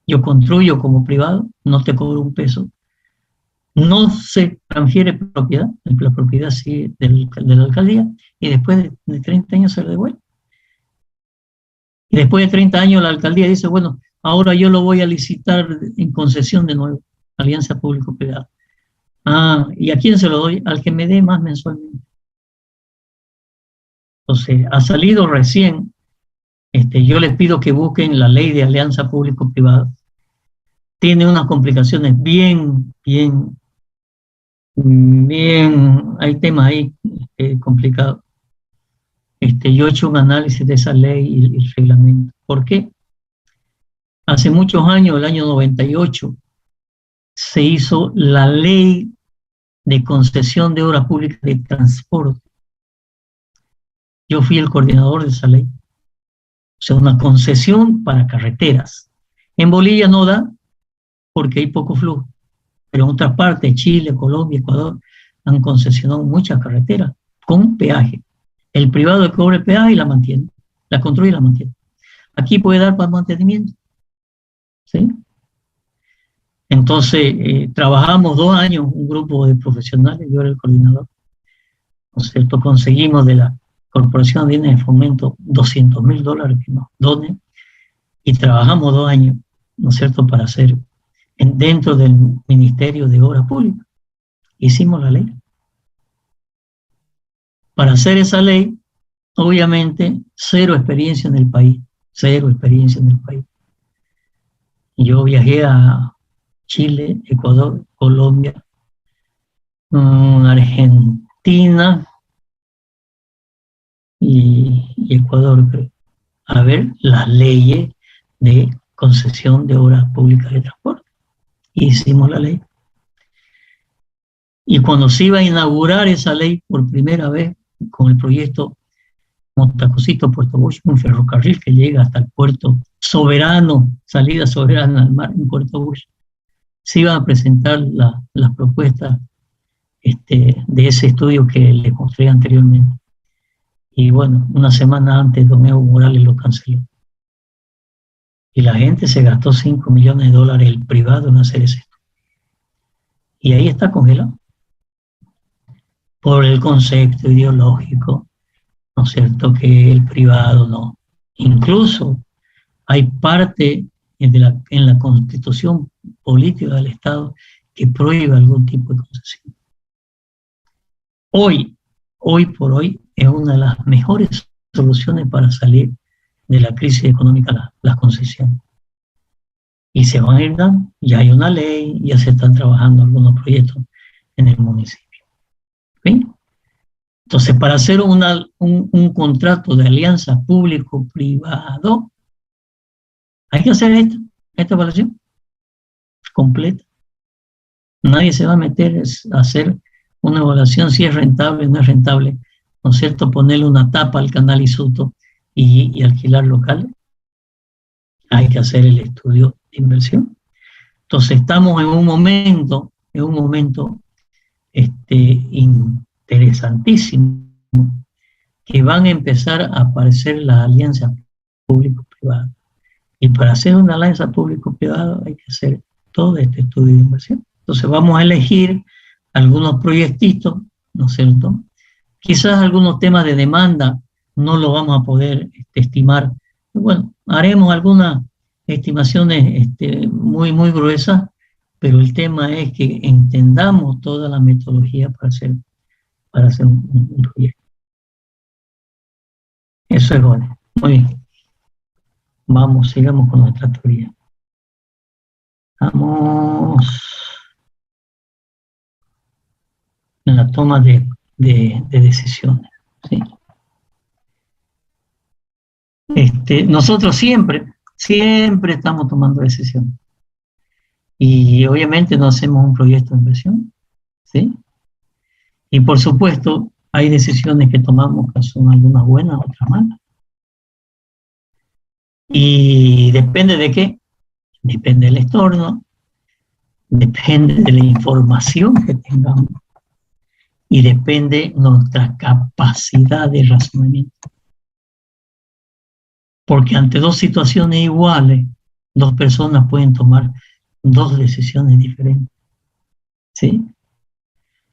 Yo construyo como privado, no te cobro un peso. No se transfiere propiedad, la propiedad sigue de la alcaldía, y después de 30 años se le devuelve. Y después de 30 años la alcaldía dice, bueno, ahora yo lo voy a licitar en concesión de nuevo, alianza público-privada. Ah, ¿y a quién se lo doy? Al que me dé más mensualmente. Entonces, ha salido recién, yo les pido que busquen la ley de alianza público-privada. Tiene unas complicaciones bien, hay temas ahí complicados. Yo he hecho un análisis de esa ley y el reglamento. ¿Por qué? Hace muchos años, el año 98, se hizo la ley de concesión de obra pública de transporte. Yo fui el coordinador de esa ley. O sea, una concesión para carreteras. En Bolivia no da porque hay poco flujo. Pero en otras partes, Chile, Colombia, Ecuador, han concesionado muchas carreteras con peaje. El privado que cobra el peaje y la mantiene, la construye y la mantiene. Aquí puede dar para mantenimiento. ¿Sí? Entonces, trabajamos 2 años, un grupo de profesionales, yo era el coordinador. ¿No es cierto? Conseguimos de la Corporación de Bienes de Fomento $200.000 que nos donen y trabajamos 2 años, ¿no es cierto?, para hacer dentro del Ministerio de Obras Públicas. Hicimos la ley. Para hacer esa ley, obviamente, cero experiencia en el país. Yo viajé a Chile, Ecuador, Colombia, Argentina y Ecuador, creo, a ver las leyes de concesión de obras públicas de transporte. Hicimos la ley. Y cuando se iba a inaugurar esa ley por primera vez con el proyecto Montacosito-Puerto Bush, un ferrocarril que llega hasta el puerto soberano, salida soberana al mar en Puerto Bush, se iban a presentar las propuestas de ese estudio que les mostré anteriormente. Y bueno, una semana antes don Evo Morales lo canceló. Y la gente se gastó $5 millones el privado en hacer ese estudio. Y ahí está congelado. Por el concepto ideológico, ¿no es cierto?, que el privado no. Incluso hay parte en la constitución política del Estado que prohíbe algún tipo de concesión. Hoy por hoy, es una de las mejores soluciones para salir de la crisis económica, las concesiones. Y se van a ir dando, ya hay una ley, ya se están trabajando algunos proyectos en el municipio. ¿Sí? Entonces, para hacer un contrato de alianza público-privado, hay que hacer esta evaluación completa. Nadie se va a meter a hacer una evaluación si es rentable o no es rentable, ¿no es cierto?, ponerle una tapa al canal Isuto y alquilar locales. Hay que hacer el estudio de inversión. Entonces estamos en un momento interesantísimo, que van a empezar a aparecer las alianzas público-privadas. Y para hacer una alianza público-privada hay que hacer todo este estudio de inversión. Entonces vamos a elegir algunos proyectitos, ¿no es cierto? Quizás algunos temas de demanda no lo vamos a poder estimar. Bueno, haremos algunas estimaciones muy gruesas, pero el tema es que entendamos toda la metodología para hacer un proyecto. Eso es bueno. Muy bien. Sigamos con nuestra teoría. Vamos en la toma de decisiones. ¿Sí? Nosotros siempre estamos tomando decisiones. Y obviamente no hacemos un proyecto de inversión ¿sí? Y por supuesto, hay decisiones que tomamos que son algunas buenas, otras malas. Y depende de qué, depende del entorno, depende de la información que tengamos y depende de nuestra capacidad de razonamiento. Porque ante dos situaciones iguales, dos personas pueden tomar dos decisiones diferentes, ¿sí?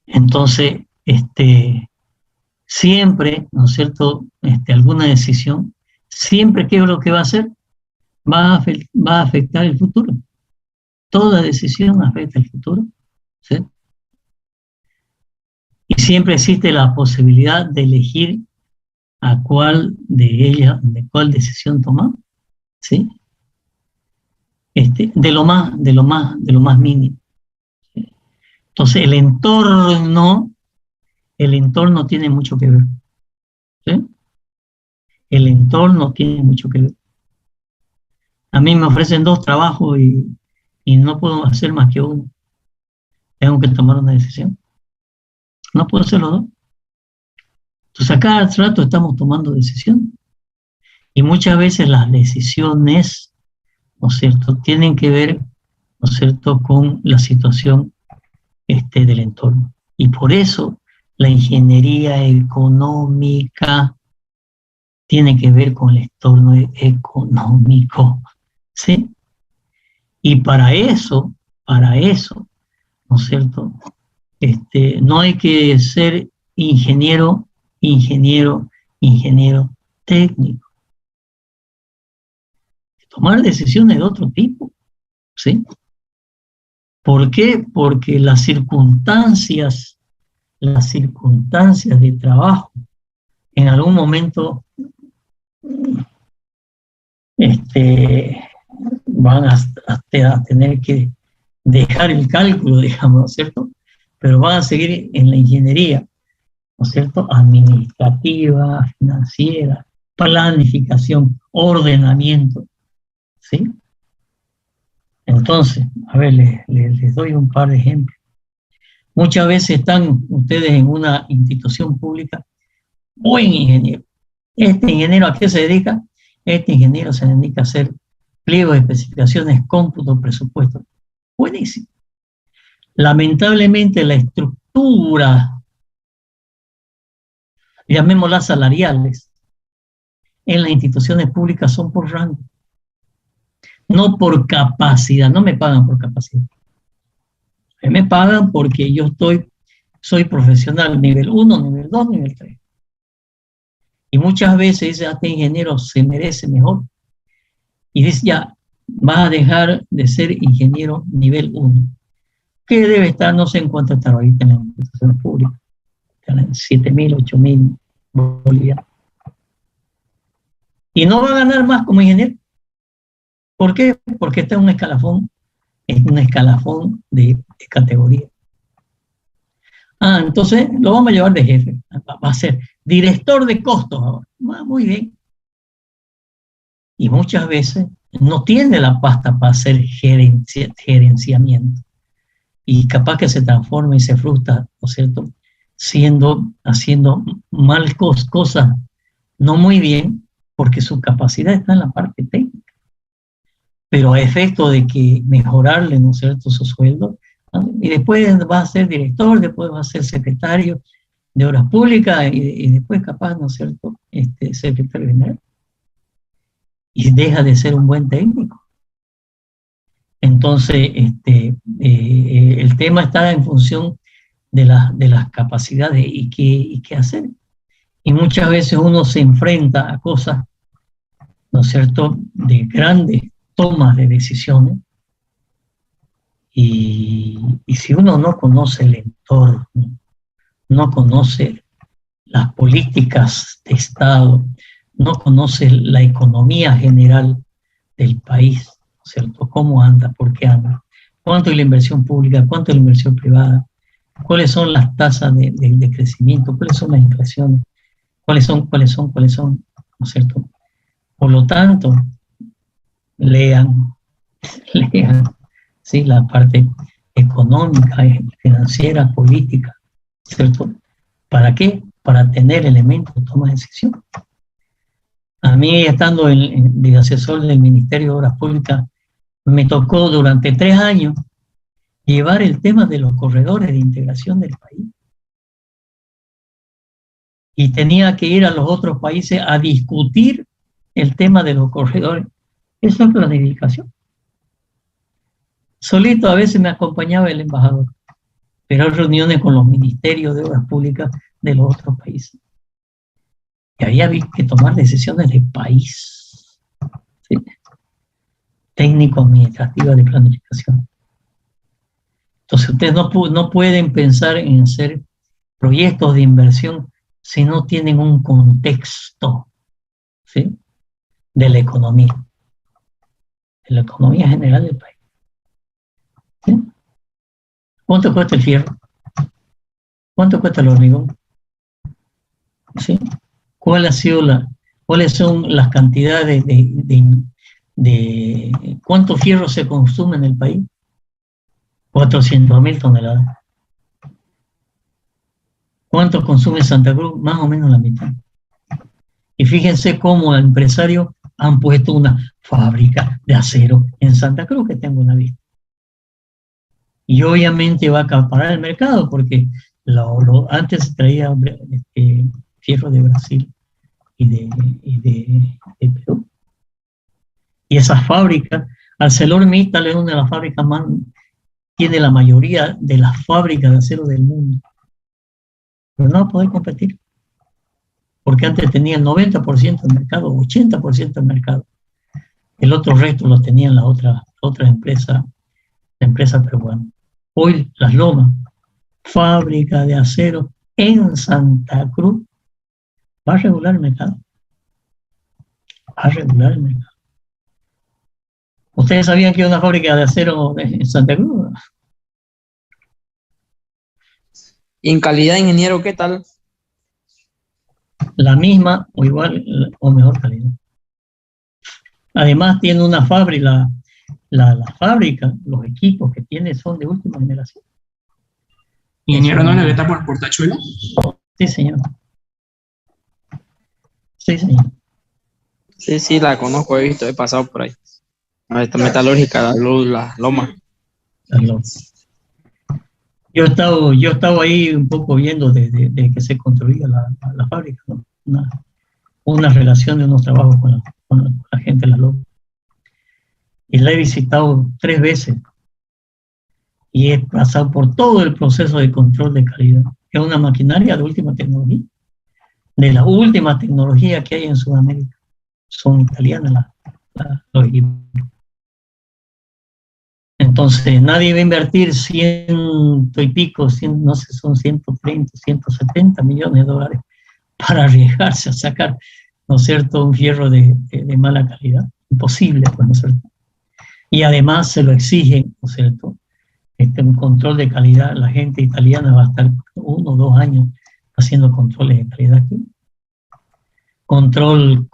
Entonces, siempre, ¿no es cierto?, alguna decisión, siempre, ¿qué es lo que va a hacer? Va a afectar el futuro. Toda decisión afecta el futuro, ¿sí? Y siempre existe la posibilidad de elegir a cuál de cuál decisión tomar, ¿sí? De lo más mínimo. Entonces, el entorno tiene mucho que ver, ¿sí? El entorno tiene mucho que ver. A mí me ofrecen 2 trabajos y no puedo hacer más que uno. Tengo que tomar una decisión. No puedo hacer los 2. Entonces, a cada rato estamos tomando decisiones. Y muchas veces las decisiones, ¿no es cierto?, tienen que ver, ¿no es cierto?, con la situación del entorno. Y por eso la ingeniería económica tiene que ver con el entorno económico, ¿sí? Y para eso, ¿no es cierto?, no hay que ser ingeniero técnico. Tomar decisiones de otro tipo, ¿sí? ¿Por qué? Porque las circunstancias de trabajo en algún momento van a tener que dejar el cálculo, digamos, ¿no es cierto? Pero van a seguir en la ingeniería, ¿no es cierto?, administrativa, financiera, planificación, ordenamiento, ¿sí? Entonces, a ver, les doy un par de ejemplos. Muchas veces están ustedes en una institución pública, buen ingeniero. ¿Este ingeniero a qué se dedica? Este ingeniero se dedica a hacer pliegos de especificaciones, cómputo, presupuesto. Buenísimo. Lamentablemente la estructura, llamémoslas salariales, en las instituciones públicas son por rango, no por capacidad. No me pagan por capacidad. Me pagan porque yo soy profesional nivel 1, nivel 2, nivel 3. Y muchas veces este ingeniero se merece mejor. Y dice, ya, va a dejar de ser ingeniero nivel 1. Que debe estar, no sé en cuánto estar ahorita en las instituciones públicas. Están en 7.000, 8.000 bolivianos. Y no va a ganar más como ingeniero. ¿Por qué? Porque está en un escalafón de categoría. Entonces lo vamos a llevar de jefe. Va a ser director de costos ahora. Muy bien. Y muchas veces no tiene la pasta para hacer gerenciamiento. Y capaz que se transforma y se frustra, ¿no es cierto?, haciendo mal cosas no muy bien, porque su capacidad está en la parte técnica. Pero a efecto de que mejorarle, ¿no es cierto?, su sueldo, ¿no? Y después va a ser director, después va a ser secretario de Obras Públicas y después capaz, ¿no es cierto?, secretario general. Y deja de ser un buen técnico. Entonces, el tema está en función de las capacidades y qué hacer. Y muchas veces uno se enfrenta a cosas, ¿no es cierto?, de grandes tomas de decisiones. Y si uno no conoce el entorno, no conoce las políticas de Estado, no conoce la economía general del país, ¿no es cierto?, cómo anda, por qué anda, cuánto es la inversión pública, cuánto es la inversión privada, cuáles son las tasas de crecimiento, cuáles son las inflaciones, cuáles son, ¿no es cierto? Por lo tanto, lean, ¿sí?, la parte económica, financiera, política, ¿cierto? ¿Para qué? Para tener elementos de toma de decisión. A mí, estando de asesor del Ministerio de Obras Públicas, me tocó durante 3 años llevar el tema de los corredores de integración del país. Y tenía que ir a los otros países a discutir el tema de los corredores. Eso es planificación. Solito a veces me acompañaba el embajador, pero hay reuniones con los ministerios de obras públicas de los otros países. Y había que tomar decisiones de país, ¿sí? Técnico-administrativas de planificación. Entonces ustedes no pueden pensar en hacer proyectos de inversión si no tienen un contexto, ¿sí? De la economía general del país. ¿Sí? ¿Cuánto cuesta el fierro? ¿Cuánto cuesta el hormigón? ¿Sí? ¿Cuáles son las cantidades de cuánto fierro se consume en el país? 400.000 toneladas. ¿Cuánto consume Santa Cruz? Más o menos la mitad. Y fíjense cómo los empresarios han puesto una fábrica de acero en Santa Cruz, que tengo una vista. Y obviamente va a acaparar el mercado, porque antes se traía fierro de Brasil y de Perú. Y esas fábricas, ArcelorMittal es una de las fábricas más, tiene la mayoría de las fábricas de acero del mundo. Pero no va a poder competir. Porque antes tenía el 90% del mercado, 80% del mercado. El otro resto lo tenían las otras empresas, la empresa peruana. Hoy Las Lomas, fábrica de acero en Santa Cruz, va a regular el mercado. Va a regular el mercado. ¿Ustedes sabían que hay una fábrica de acero en Santa Cruz? ¿Y en calidad, ingeniero, qué tal? La misma o igual o mejor calidad. Además tiene una fábrica, la fábrica, los equipos que tiene son de última generación. Ingeniero, ¿no es la que está por Portachuelo? Sí, señor. Sí, señor. Sí, la conozco, he visto, he pasado por ahí. Esta metalúrgica, la Loma. Yo he estado ahí un poco viendo desde que se construía la fábrica, ¿no? Una relación de unos trabajos con la gente de la Loma. Y la he visitado 3 veces. Y he pasado por todo el proceso de control de calidad. Es una maquinaria de última tecnología. De la última tecnología que hay en Sudamérica. Son italianas los equipos. Entonces, nadie va a invertir 100 y pico, 100, no sé, son 130, 170 millones de dólares para arriesgarse a sacar, ¿no es cierto?, un fierro de mala calidad. Imposible, pues, ¿no es cierto? Y además se lo exigen, ¿no es cierto?, un control de calidad. La gente italiana va a estar 1 o 2 años haciendo controles de calidad aquí. Control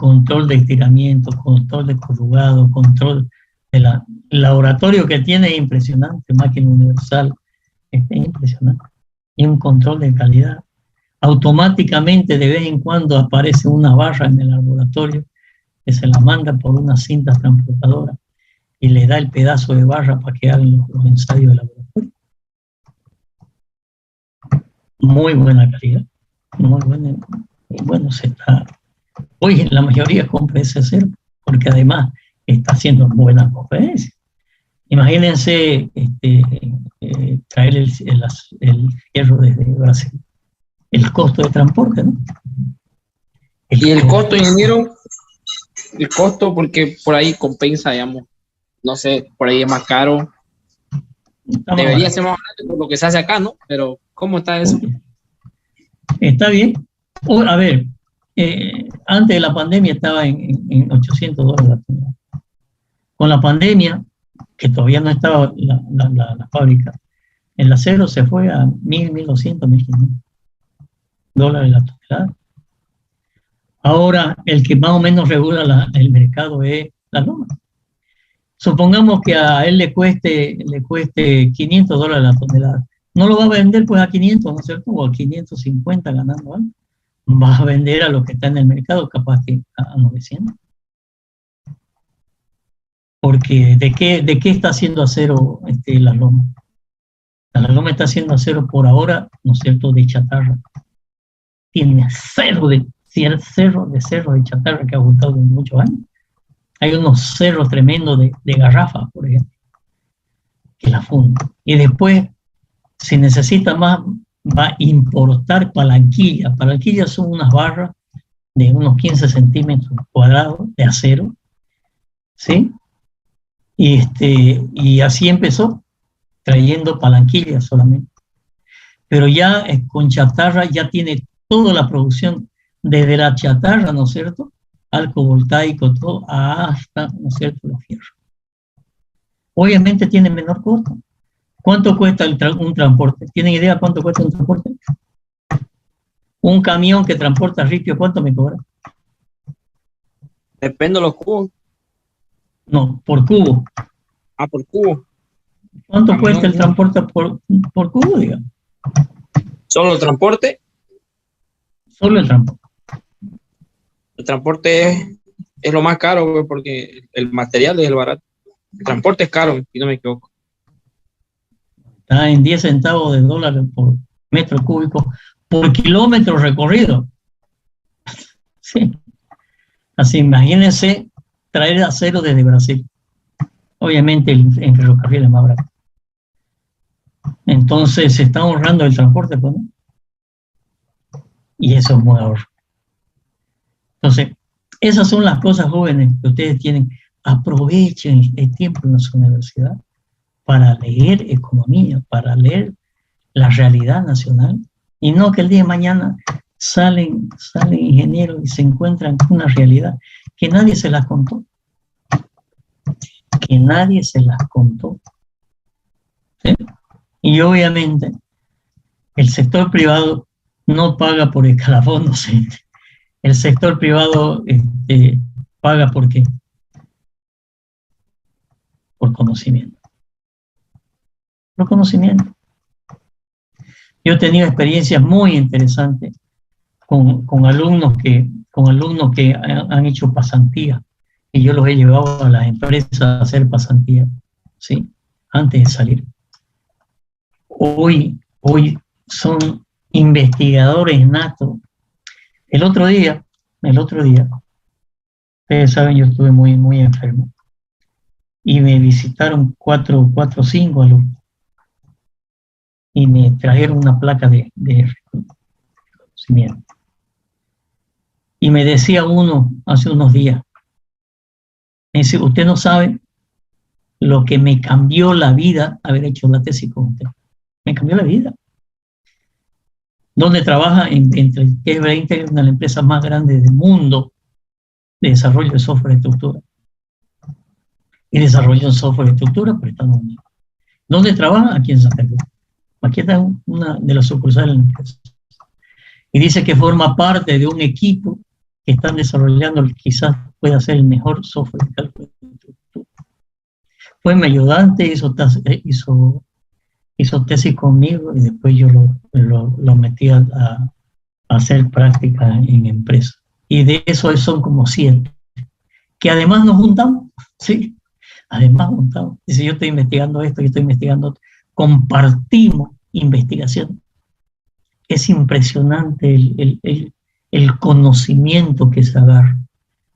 de estiramiento, control de corrugado, control de laboratorio que tiene es impresionante, máquina universal, es impresionante. Y un control de calidad. Automáticamente de vez en cuando aparece una barra en el laboratorio que se la manda por una cinta transportadora y le da el pedazo de barra para que hagan los ensayos de laboratorio. Muy buena calidad, muy buena. Y bueno, hoy la mayoría compra ese acero, porque además está haciendo buenas conferencias. Imagínense traer el fierro desde Brasil. El costo de transporte, ¿no? ¿Y el costo, ingeniero? El costo, porque por ahí compensa, digamos. No sé, por ahí es más caro. Debería ser más barato por lo que se hace acá, ¿no? Pero, ¿cómo está eso? Está bien. A ver, antes de la pandemia estaba en $800 la tonelada. Con la pandemia, que todavía no estaba la fábrica, el acero se fue a $1,000, $1,200, $1,500 la tonelada. Ahora, el que más o menos regula el mercado es la Loma. Supongamos que a él le cueste $500 la tonelada. No lo va a vender pues a 500, ¿no es cierto? O a 550 ganando algo. Va a vender a lo que está en el mercado, capaz que a 900. Porque ¿de qué está haciendo acero la loma? La loma está haciendo acero por ahora, ¿no es cierto?, de chatarra. Tiene cerro de chatarra que ha gustado en muchos años. Hay unos cerros tremendos de garrafas, por ejemplo, que la fundan. Y después, si necesita más, va a importar palanquillas. Palanquillas son unas barras de unos 15 centímetros cuadrados de acero, ¿sí? Y así empezó, trayendo palanquillas solamente. Pero ya con chatarra ya tiene toda la producción, desde la chatarra, ¿no es cierto?, alcovoltaico, todo, hasta, ¿no es cierto?, los fierros. Obviamente tiene menor costo. ¿Cuánto cuesta un transporte? ¿Tienen idea cuánto cuesta un transporte? Un camión que transporta ripio, ¿cuánto me cobra? Depende de los cubos. No, por cubo. Ah, por cubo. ¿Cuánto cuesta el transporte por cubo, digamos? ¿Solo el transporte? Solo el transporte. El transporte es lo más caro, güey, porque el material es el barato. El transporte es caro, si no me equivoco. Está en 10 centavos de dólar por metro cúbico por kilómetro recorrido. Sí. Así, imagínense traer acero desde Brasil. Obviamente en ferrocarril es más barato. Entonces se está ahorrando el transporte, pues, ¿no? Y eso es muy ahorro. Entonces, esas son las cosas, jóvenes, que ustedes tienen. Aprovechen el tiempo en su universidad para leer economía, para leer la realidad nacional, y no que el día de mañana salen ingenieros y se encuentran con una realidad que nadie se las contó. Que nadie se las contó. ¿Sí? Y obviamente el sector privado no paga por escalafón docente. El sector privado paga por qué? Por conocimiento. Por conocimiento. Yo he tenido experiencias muy interesantes con alumnos que han hecho pasantía, y yo los he llevado a las empresas a hacer pasantía, ¿sí?, antes de salir. Hoy son investigadores natos. El otro día, ustedes saben, yo estuve muy enfermo, y me visitaron 4 o 5 alumnos, y me trajeron una placa de reconocimiento. Y me decía uno hace unos días, me dice: usted no sabe lo que me cambió la vida haber hecho la tesis con usted. Me cambió la vida. ¿Dónde trabaja? Entre que es una de las empresas más grandes del mundo de desarrollo de software de estructura. Y desarrollo de software de estructura por Estados Unidos. ¿Dónde trabaja? Aquí en Santa Cruz. Aquí está una de las sucursales de la empresa. Y dice que forma parte de un equipo que están desarrollando, quizás pueda ser el mejor software de cálculo de estructura. Fue mi ayudante, hizo tesis conmigo, y después yo lo metí a hacer práctica en empresa. Y de eso son como 7. Que además nos juntamos, ¿sí? Además juntamos. Dice: yo estoy investigando esto, yo estoy investigando otro. Compartimos investigación. Es impresionante el conocimiento que se agarra,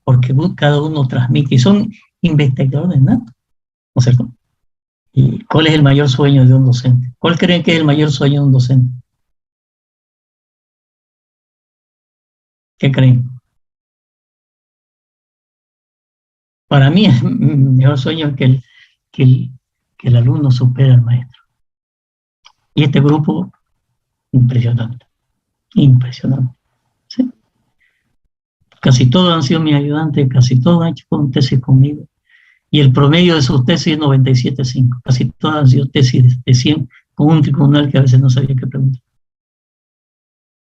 porque cada uno transmite, y son investigadores natos, ¿no es cierto? ¿Y cuál es el mayor sueño de un docente? ¿Cuál creen que es el mayor sueño de un docente? ¿Qué creen? Para mí el mejor sueño es que el alumno supere al maestro. Y este grupo, impresionante, ¿sí? Casi todos han sido mis ayudantes, casi todos han hecho tesis conmigo, y el promedio de sus tesis es 97.5, casi todas han sido tesis de 100, con un tribunal que a veces no sabía qué preguntar.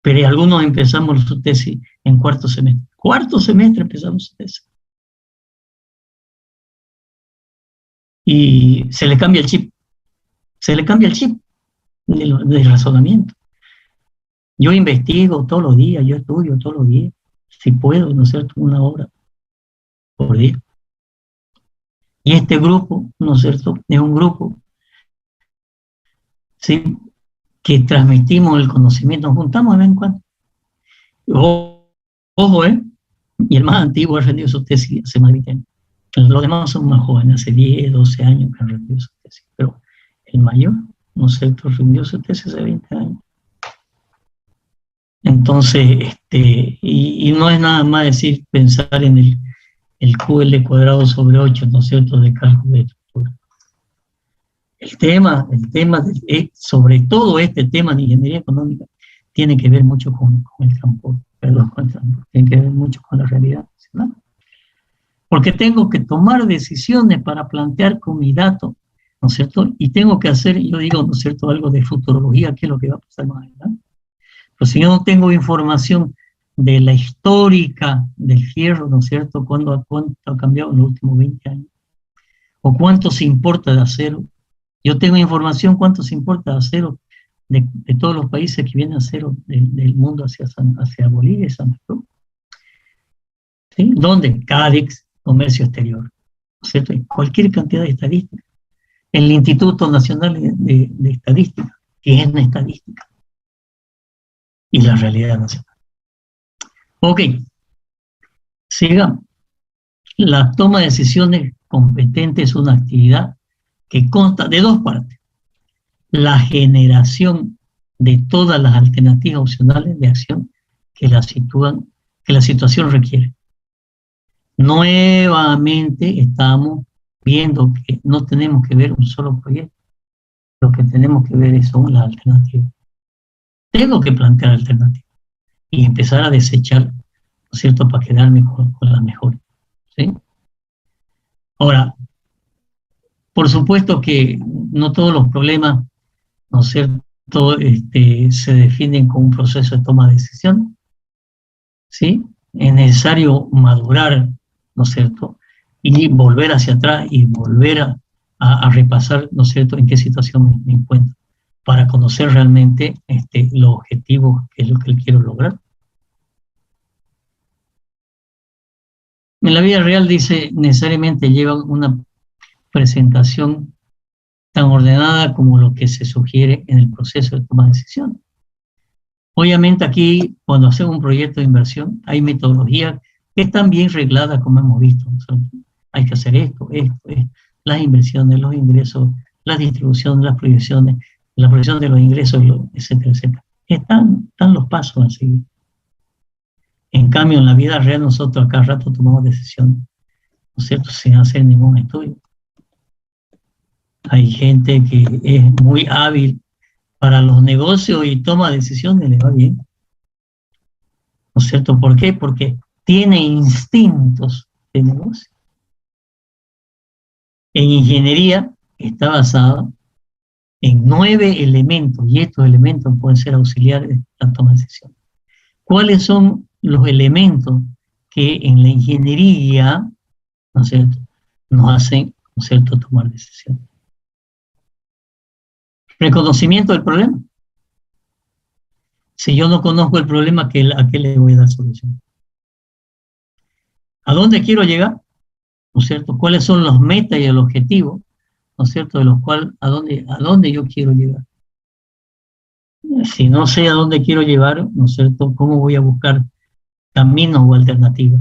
Pero algunos empezamos su tesis en cuarto semestre. Cuarto semestre empezamos su tesis. y se le cambia el chip. Se le cambia el chip del razonamiento. Yo investigo todos los días, yo estudio todos los días, si puedo, ¿no es cierto?, 1 hora por día. Y este grupo, ¿no es cierto?, es un grupo, ¿sí?, que transmitimos el conocimiento, nos juntamos de vez en cuando. Ojo, y el más antiguo ha rendido su tesis hace más de 20 años. Los demás son más jóvenes, hace 10, 12 años que han rendido su tesis. Pero el mayor, ¿no es cierto?, rendió su tesis hace 20 años. Entonces, y no es nada más decir, pensar en el QL² sobre 8, ¿no es cierto?, de cálculo de estructura. El tema sobre todo este tema de ingeniería económica, tiene que ver mucho con el transporte, tiene que ver mucho con la realidad nacional. Porque tengo que tomar decisiones para plantear con mi dato, ¿no es cierto? Y tengo que hacer, yo digo, ¿no es cierto?, algo de futurología, qué es lo que va a pasar más adelante. Pero si yo no tengo información de la histórica del fierro, ¿no es cierto?, cuánto ha cambiado en los últimos 20 años, o cuánto se importa de acero. Yo tengo información cuánto se importa de acero de todos los países que vienen acero del mundo hacia Bolivia y Santa Cruz. ¿Sí? ¿Dónde? Cádiz, comercio exterior, ¿no es cierto? Y cualquier cantidad de estadísticas. El Instituto Nacional de Estadística, que es una estadística, y la realidad nacional. Ok, sigamos. La toma de decisiones competentes es una actividad que consta de 2 partes. La generación de todas las alternativas opcionales de acción que la situación requiere. Nuevamente estamos viendo que no tenemos que ver un solo proyecto. Lo que tenemos que ver son las alternativas. Tengo que plantear alternativas y empezar a desechar, ¿no es cierto?, para quedarme con las mejores. ¿Sí? Ahora, por supuesto que no todos los problemas, ¿no es cierto?, se definen con un proceso de toma de decisión. ¿Sí? Es necesario madurar, ¿no es cierto?, y volver hacia atrás y volver a repasar, ¿no es cierto?, en qué situación me encuentro, para conocer realmente los objetivos, que es lo que quiero lograr. En la vida real, dice, necesariamente llevan una presentación tan ordenada como lo que se sugiere en el proceso de toma de decisiones. Obviamente aquí, cuando hacemos un proyecto de inversión, hay metodologías que están bien regladas, como hemos visto, ¿no? Hay que hacer esto, las inversiones, los ingresos, la distribución, las proyecciones, la proyección de los ingresos, etcétera, etcétera. Están los pasos a seguir. En cambio, en la vida real, nosotros a cada rato tomamos decisiones, ¿no es cierto?, sin hacer ningún estudio. Hay gente que es muy hábil para los negocios y toma decisiones, le va bien. ¿No es cierto? ¿Por qué? Porque tiene instintos de negocio. En ingeniería está basada en 9 elementos, y estos elementos pueden ser auxiliares de la toma de decisiones. ¿Cuáles son los elementos que en la ingeniería, ¿no es cierto?, nos hacen, ¿no es cierto?, tomar decisiones? Reconocimiento del problema. Si yo no conozco el problema, ¿a qué le voy a dar solución? ¿A dónde quiero llegar? ¿No es cierto? ¿Cuáles son los metas y el objetivo? ¿No es cierto? De los cuales, ¿a dónde yo quiero llegar? Si no sé a dónde quiero llegar, ¿no es cierto?, ¿cómo voy a buscar caminos o alternativas?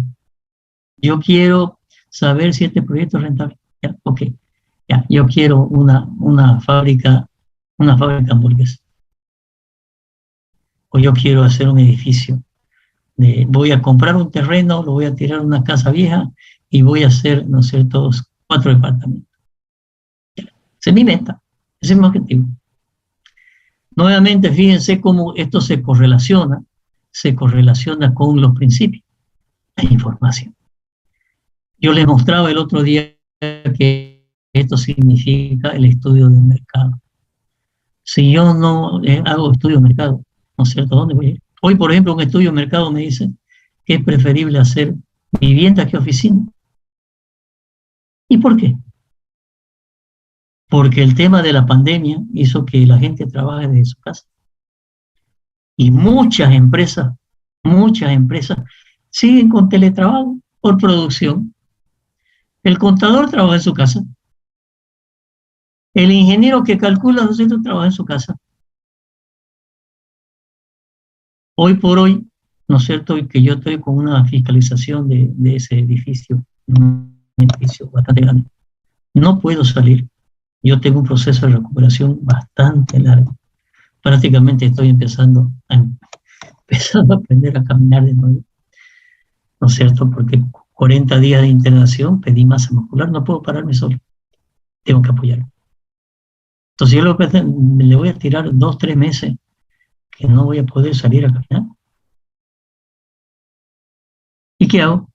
Yo quiero saber si este proyecto es rentable. ¿Ya? Ok. Ya, yo quiero una fábrica de hamburguesas. O yo quiero hacer un edificio. Voy a comprar un terreno, lo voy a tirar a una casa vieja y voy a hacer, ¿no es cierto?, 4 departamentos. Esa es mi meta, ese es mi objetivo. Nuevamente, fíjense cómo esto se correlaciona con los principios de información. Yo les mostraba el otro día que esto significa el estudio del mercado. Si yo no hago estudio de mercado, ¿no es cierto?, ¿dónde voy a ir? Hoy, por ejemplo, un estudio de mercado me dice que es preferible hacer vivienda que oficina. ¿Y por qué? porque el tema de la pandemia hizo que la gente trabaje desde su casa. Y muchas empresas siguen con teletrabajo por producción. El contador trabaja en su casa. El ingeniero que calcula los centros trabaja en su casa. Hoy por hoy, ¿no es cierto?, que yo estoy con una fiscalización de ese edificio, un edificio bastante grande. No puedo salir. Yo tengo un proceso de recuperación bastante largo. Prácticamente estoy empezando a aprender a caminar de nuevo, ¿no es cierto? Porque 40 días de internación, pedí masa muscular, no puedo pararme solo. Tengo que apoyarme. Entonces yo le voy a tirar 2, 3 meses que no voy a poder salir a caminar. ¿Y qué hago?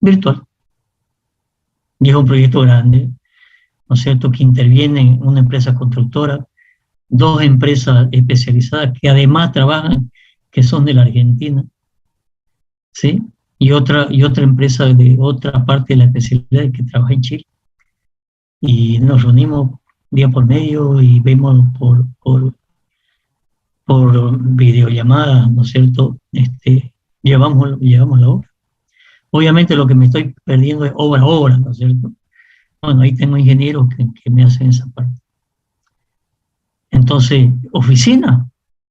Virtual. Y es un proyecto grande, ¿no es cierto?, que interviene en una empresa constructora, 2 empresas especializadas que además trabajan, que son de la Argentina, ¿sí? Y otra empresa de otra parte de la especialidad que trabaja en Chile. Y nos reunimos día por medio y vemos por videollamada, ¿no es cierto? Llevamos la obra. Obviamente lo que me estoy perdiendo es obra, ¿no es cierto? Bueno, ahí tengo ingenieros que me hacen esa parte. Entonces, oficina,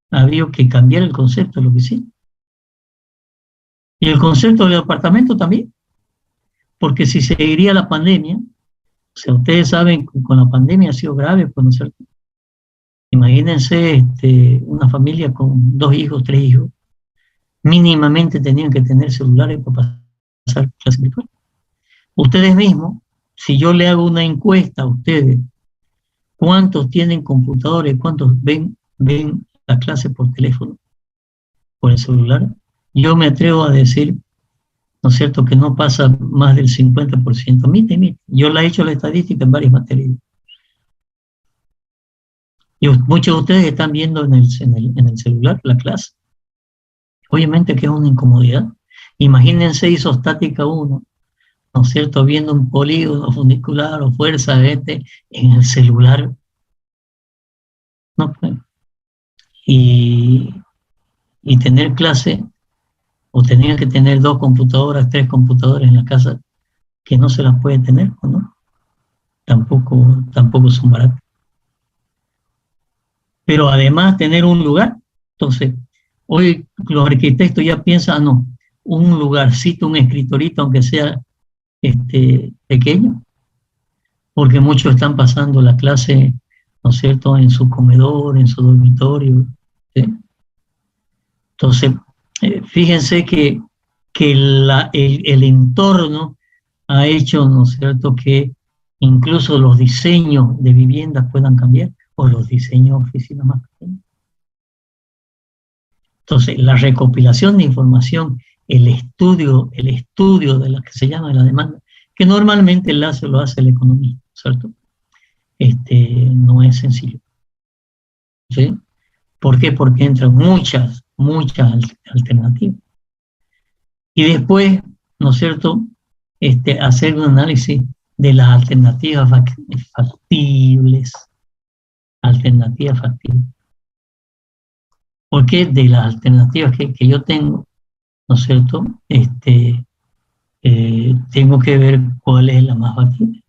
había que cambiar el concepto de la oficina. Y el concepto del departamento también, porque si seguiría la pandemia, o sea, ustedes saben que con la pandemia ha sido grave, pues, ¿no es cierto? Imagínense una familia con 2 hijos, 3 hijos, mínimamente tenían que tener celulares para pasar clase virtual. Ustedes mismos, si yo le hago una encuesta a ustedes, ¿cuántos tienen computadores? ¿Cuántos ven la clase por teléfono, por el celular? Yo me atrevo a decir, ¿no es cierto?, que no pasa más del 50%. Mite. Yo la he hecho la estadística en varias materias. Y muchos de ustedes están viendo en el celular la clase. Obviamente que es una incomodidad. Imagínense isostática 1, ¿no es cierto?, viendo un polígono funicular o fuerza en el celular. No, y tener clase, o tenían que tener 2 computadoras, 3 computadoras en la casa, que no se las puede tener, ¿no? Tampoco son baratas. Pero además tener un lugar. Entonces, hoy los arquitectos ya piensan, no, un lugarcito, un escritorito, aunque sea pequeño, porque muchos están pasando la clase, ¿no es cierto?, en su comedor, en su dormitorio, ¿sí? Entonces, fíjense que el entorno ha hecho, ¿no es cierto?, que incluso los diseños de viviendas puedan cambiar, o los diseños de oficinas más pequeños. Entonces, la recopilación de información, el estudio de la que se llama la demanda, que normalmente lo hace el economista, ¿cierto? No es sencillo. ¿Sí? ¿Por qué? Porque entran muchas alternativas. Y después, ¿no es cierto?, hacer un análisis de las alternativas factibles. Porque de las alternativas que yo tengo, ¿no es cierto?, tengo que ver cuál es la más factible.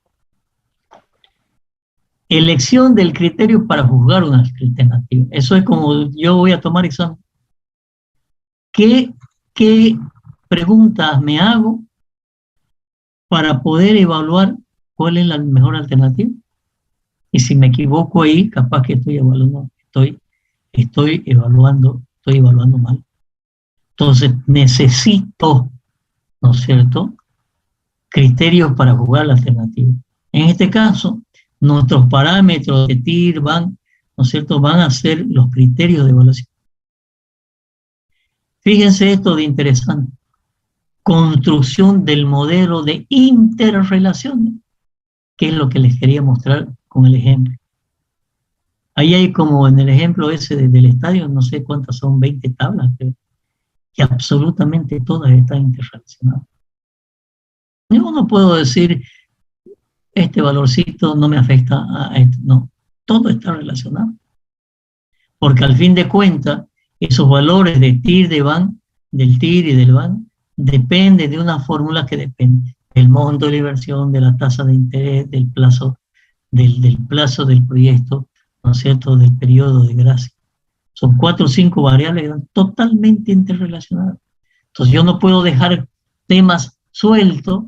Elección del criterio para juzgar una alternativa. Eso es como yo voy a tomar examen. ¿Qué preguntas me hago para poder evaluar cuál es la mejor alternativa? Y si me equivoco ahí, capaz que estoy evaluando mal. Entonces necesito, ¿no es cierto?, criterios para juzgar la alternativa. En este caso, nuestros parámetros de TIR ¿no es cierto?, van a ser los criterios de evaluación. Fíjense esto de interesante. Construcción del modelo de interrelaciones, que es lo que les quería mostrar con el ejemplo. Ahí hay, como en el ejemplo ese del estadio, no sé cuántas son, 20 tablas, creo, que absolutamente todas están interrelacionadas. Yo no puedo decir, este valorcito no me afecta a esto. No, todo está relacionado. Porque al fin de cuentas, esos valores de TIR, de BAN, del TIR y del BAN, dependen de una fórmula que depende del monto de la inversión, de la tasa de interés, del plazo del proyecto, ¿no es cierto?, del periodo de gracia. Son 4 o 5 variables que están totalmente interrelacionadas. Entonces yo no puedo dejar temas sueltos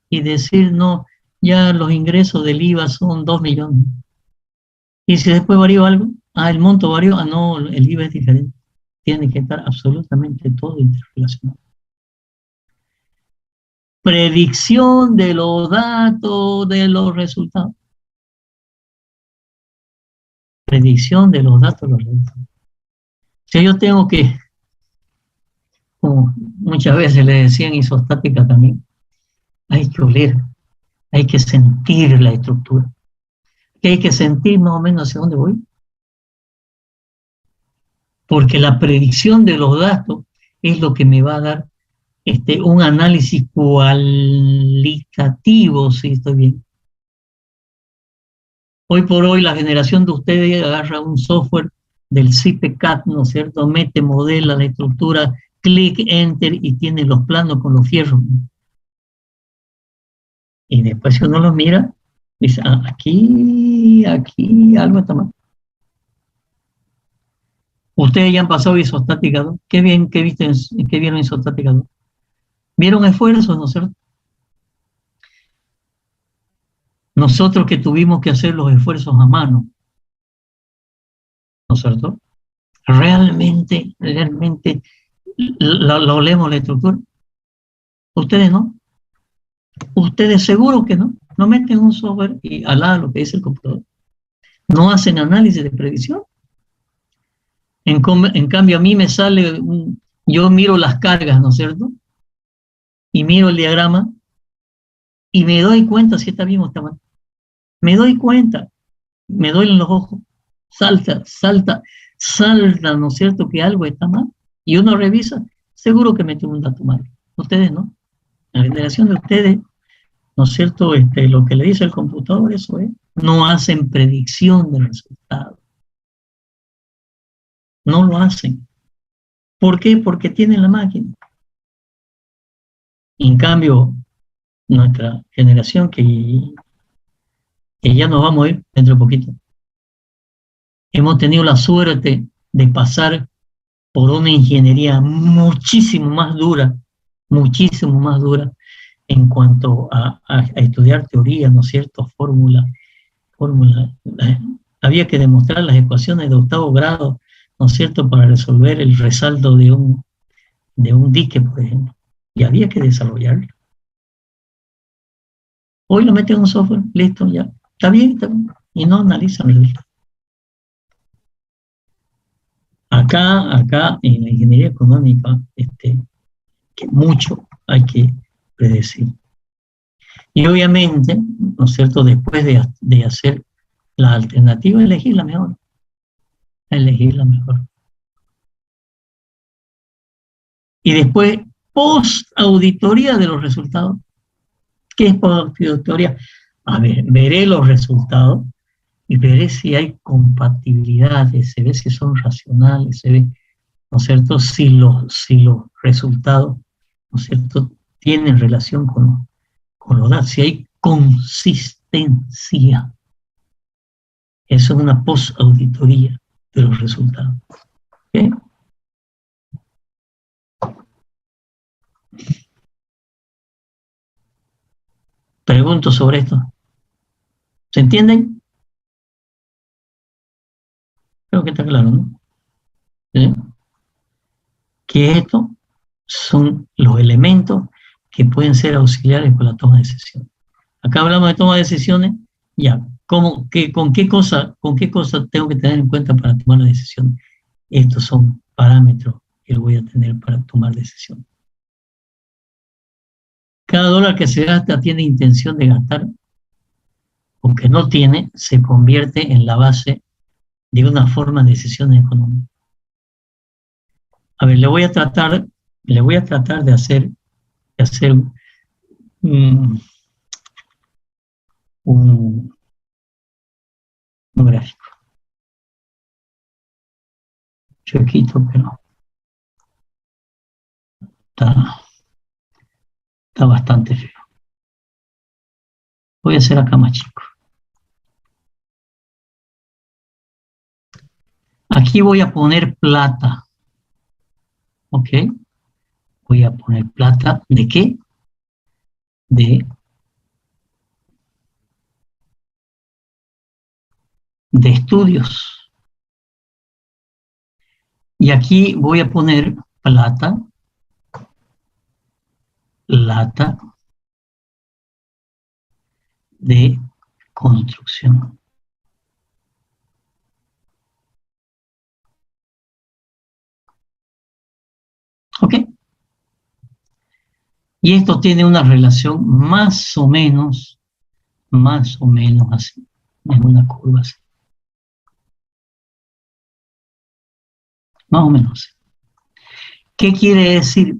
y decir, no, ya los ingresos del IVA son 2 millones. Y si después varió algo, el monto varió, no, el IVA es diferente. Tiene que estar absolutamente todo interrelacionado. Predicción de los datos, de los resultados. Predicción de los datos, de los resultados. Si yo tengo que, como muchas veces le decían isostática también, hay que oler, hay que sentir la estructura. Que hay que sentir más o menos hacia dónde voy. Porque la predicción de los datos es lo que me va a dar un análisis cualitativo, si estoy bien. Hoy por hoy la generación de ustedes agarra un software del CIPECAT, ¿no es cierto? Mete, modela la estructura, clic, enter y tiene los planos con los fierros. Y después si uno los mira, dice, aquí algo está mal. Ustedes ya han pasado isostática 2. ¿Qué vieron isostática 2? ¿Vieron esfuerzos, no es cierto? Nosotros que tuvimos que hacer los esfuerzos a mano, ¿no es cierto? Realmente, lo leemos la estructura. Ustedes no. Ustedes seguro que no. No meten un software y alá lo que dice el computador. No hacen análisis de previsión. En cambio, a mí me sale, yo miro las cargas, ¿no es cierto? Y miro el diagrama y me doy cuenta si está bien o está mal. Me doy cuenta, me duelen los ojos, salta, ¿no es cierto?, que algo está mal. Y uno revisa, seguro que metió un dato mal. Ustedes no. La generación de ustedes, ¿no es cierto?, lo que le dice el computador, eso es, no hacen predicción del resultado. No lo hacen. ¿Por qué? Porque tienen la máquina. En cambio, nuestra generación, que ya nos vamos a ir dentro de poquito, hemos tenido la suerte de pasar por una ingeniería muchísimo más dura en cuanto a estudiar teoría, ¿no es cierto?, fórmula. Había que demostrar las ecuaciones de 8º grado, ¿no es cierto?, para resolver el resalto de un dique, por ejemplo. Y había que desarrollarlo. Hoy lo meten en un software, listo, ya. Está bien, y no analizan el resultado. Acá en la ingeniería económica, que mucho hay que predecir. Y obviamente, ¿no es cierto?, después de hacer la alternativa, elegir la mejor. Y después, post-auditoría de los resultados. ¿Qué es post-auditoría? A ver, veré los resultados y veré si hay compatibilidades, se ve si son racionales, se ve, ¿no es cierto?, si los resultados, ¿no es cierto?, tienen relación con los datos, si hay consistencia. Eso es una post-auditoría de los resultados. ¿Okay? Pregunto sobre esto. ¿Se entienden? Creo que está claro, ¿no? ¿Sí? Que estos son los elementos que pueden ser auxiliares para la toma de decisiones. Acá hablamos de toma de decisiones, ya. ¿Con qué cosa tengo que tener en cuenta para tomar la decisión? Estos son parámetros que voy a tener para tomar decisiones. Cada dólar que se gasta tiene intención de gastar, o que no tiene, se convierte en la base de una forma de decisiones económicas. A ver, le voy a tratar de hacer un gráfico. Chiquito, pero está bastante feo. Voy a hacer acá más chico. Aquí voy a poner plata. ¿Ok? Voy a poner plata. ¿De qué? De estudios. Y aquí voy a poner plata de construcción. ¿Ok? Y esto tiene una relación más o menos así. Es una curva así. Más o menos así. ¿Qué quiere decir?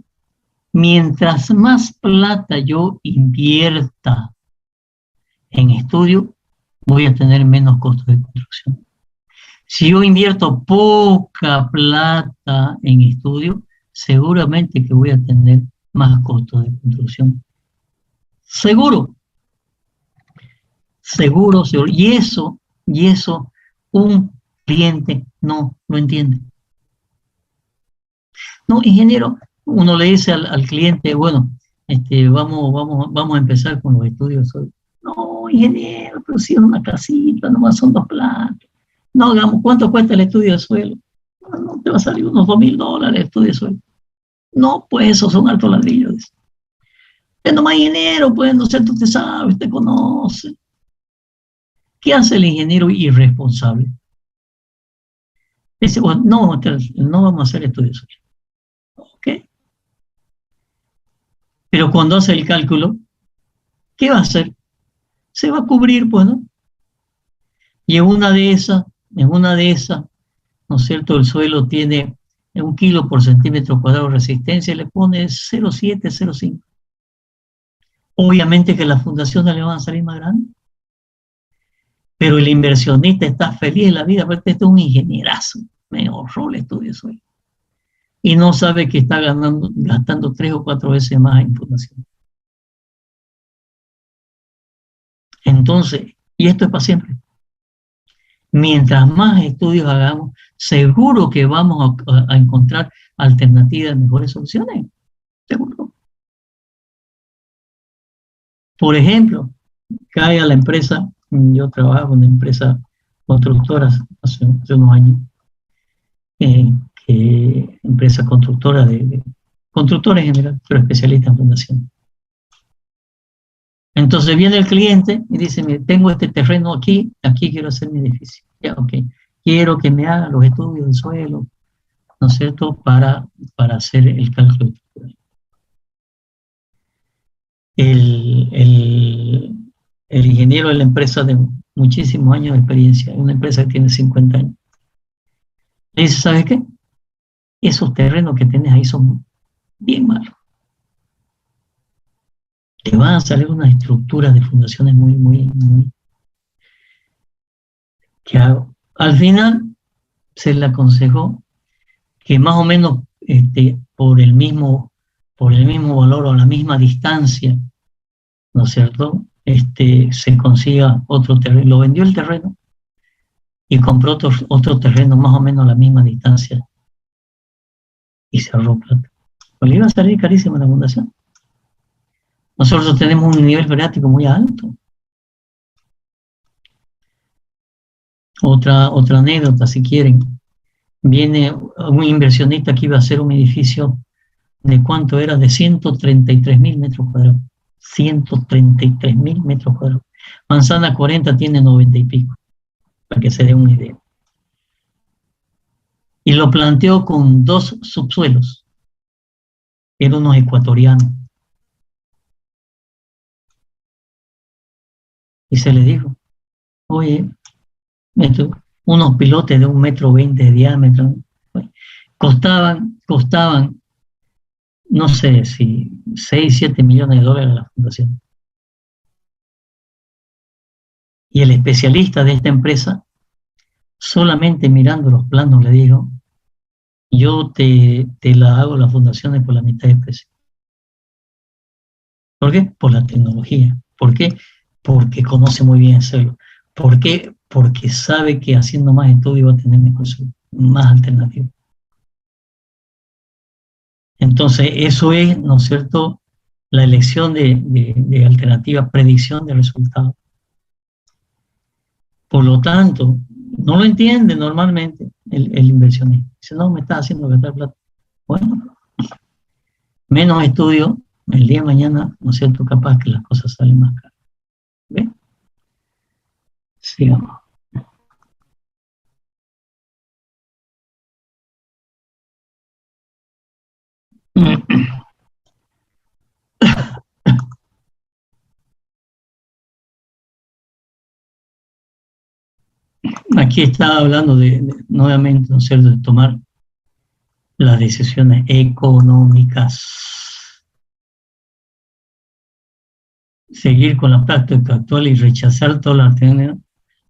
Mientras más plata yo invierta en estudio, voy a tener menos costos de construcción. Si yo invierto poca plata en estudio, seguramente que voy a tener más costos de construcción. Seguro. Y eso un cliente no lo entiende. No, ingeniero, uno le dice al cliente, bueno, vamos a empezar con los estudios hoy. No, ingeniero, pero si es una casita, nomás son 2 plantas. No, hagamos, ¿cuánto cuesta el estudio de suelo? No, te va a salir unos $2.000 el estudio de suelo. No, pues esos son altos ladrillos. No más ingeniero, pues no sé, tú te sabes, te conoces. ¿Qué hace el ingeniero irresponsable? Dice, bueno, no vamos a hacer estudio de suelo. ¿Ok? Pero cuando hace el cálculo, ¿qué va a hacer? Se va a cubrir, pues, ¿no? Y en una de esas, ¿no es cierto? El suelo tiene 1 kilo por centímetro cuadrado de resistencia y le pone 0,7, 0,5. Obviamente que las fundaciones le van a salir más grandes. Pero el inversionista está feliz en la vida, porque este es un ingenierazo. Me ahorró el estudio de suelo. Y no sabe que está gastando 3 o 4 veces más en fundación. Entonces, y esto es para siempre. Mientras más estudios hagamos, seguro que vamos a encontrar alternativas, mejores soluciones. Seguro. Por ejemplo, cae a la empresa, yo trabajo en una empresa constructora hace unos años, empresa constructora de constructores en general, pero especialista en fundación. Entonces viene el cliente y dice, mire, tengo este terreno aquí quiero hacer mi edificio. Ya, ok. Quiero que me hagan los estudios del suelo, ¿no es cierto?, para hacer el cálculo estructural. El ingeniero de la empresa de muchísimos años de experiencia, una empresa que tiene 50 años, le dice, ¿sabes qué? Esos terrenos que tienes ahí son bien malos. Te van a salir unas estructuras de fundaciones muy que al final se le aconsejó que más o menos por el mismo valor o la misma distancia, ¿no es cierto?, se consiga otro terreno. Lo vendió el terreno y compró otro terreno más o menos a la misma distancia y se ahorró plata. Pues le iba a salir carísima la fundación. Nosotros tenemos un nivel freático muy alto. Otra anécdota, si quieren. Viene un inversionista que iba a hacer un edificio de cuánto era, de 133.000 metros cuadrados. 133.000 metros cuadrados. Manzana 40 tiene 90 y pico, para que se dé una idea. Y lo planteó con 2 subsuelos. Eran unos ecuatorianos. Y se le dijo, oye, unos pilotes de 1,20 m de diámetro, costaban, no sé si 6, 7 millones de dólares a la fundación. Y el especialista de esta empresa, solamente mirando los planos, le digo, yo te la hago las fundaciones por la mitad de precio. ¿Por qué? Por la tecnología. ¿Por qué? Porque conoce muy bien hacerlo. ¿Por qué? Porque sabe que haciendo más estudios va a tener más alternativas. Entonces, eso es, ¿no es cierto?, la elección de alternativas, predicción de resultados. Por lo tanto, no lo entiende normalmente el inversionista. Dice, no, me está haciendo gastar plata. Bueno, menos estudio, el día de mañana, ¿no es cierto?, capaz que las cosas salen más caras. ¿Ve? Sigamos. Aquí estaba hablando nuevamente, ¿no es cierto?, de tomar las decisiones económicas, seguir con la práctica actual y rechazar todas las alternativas,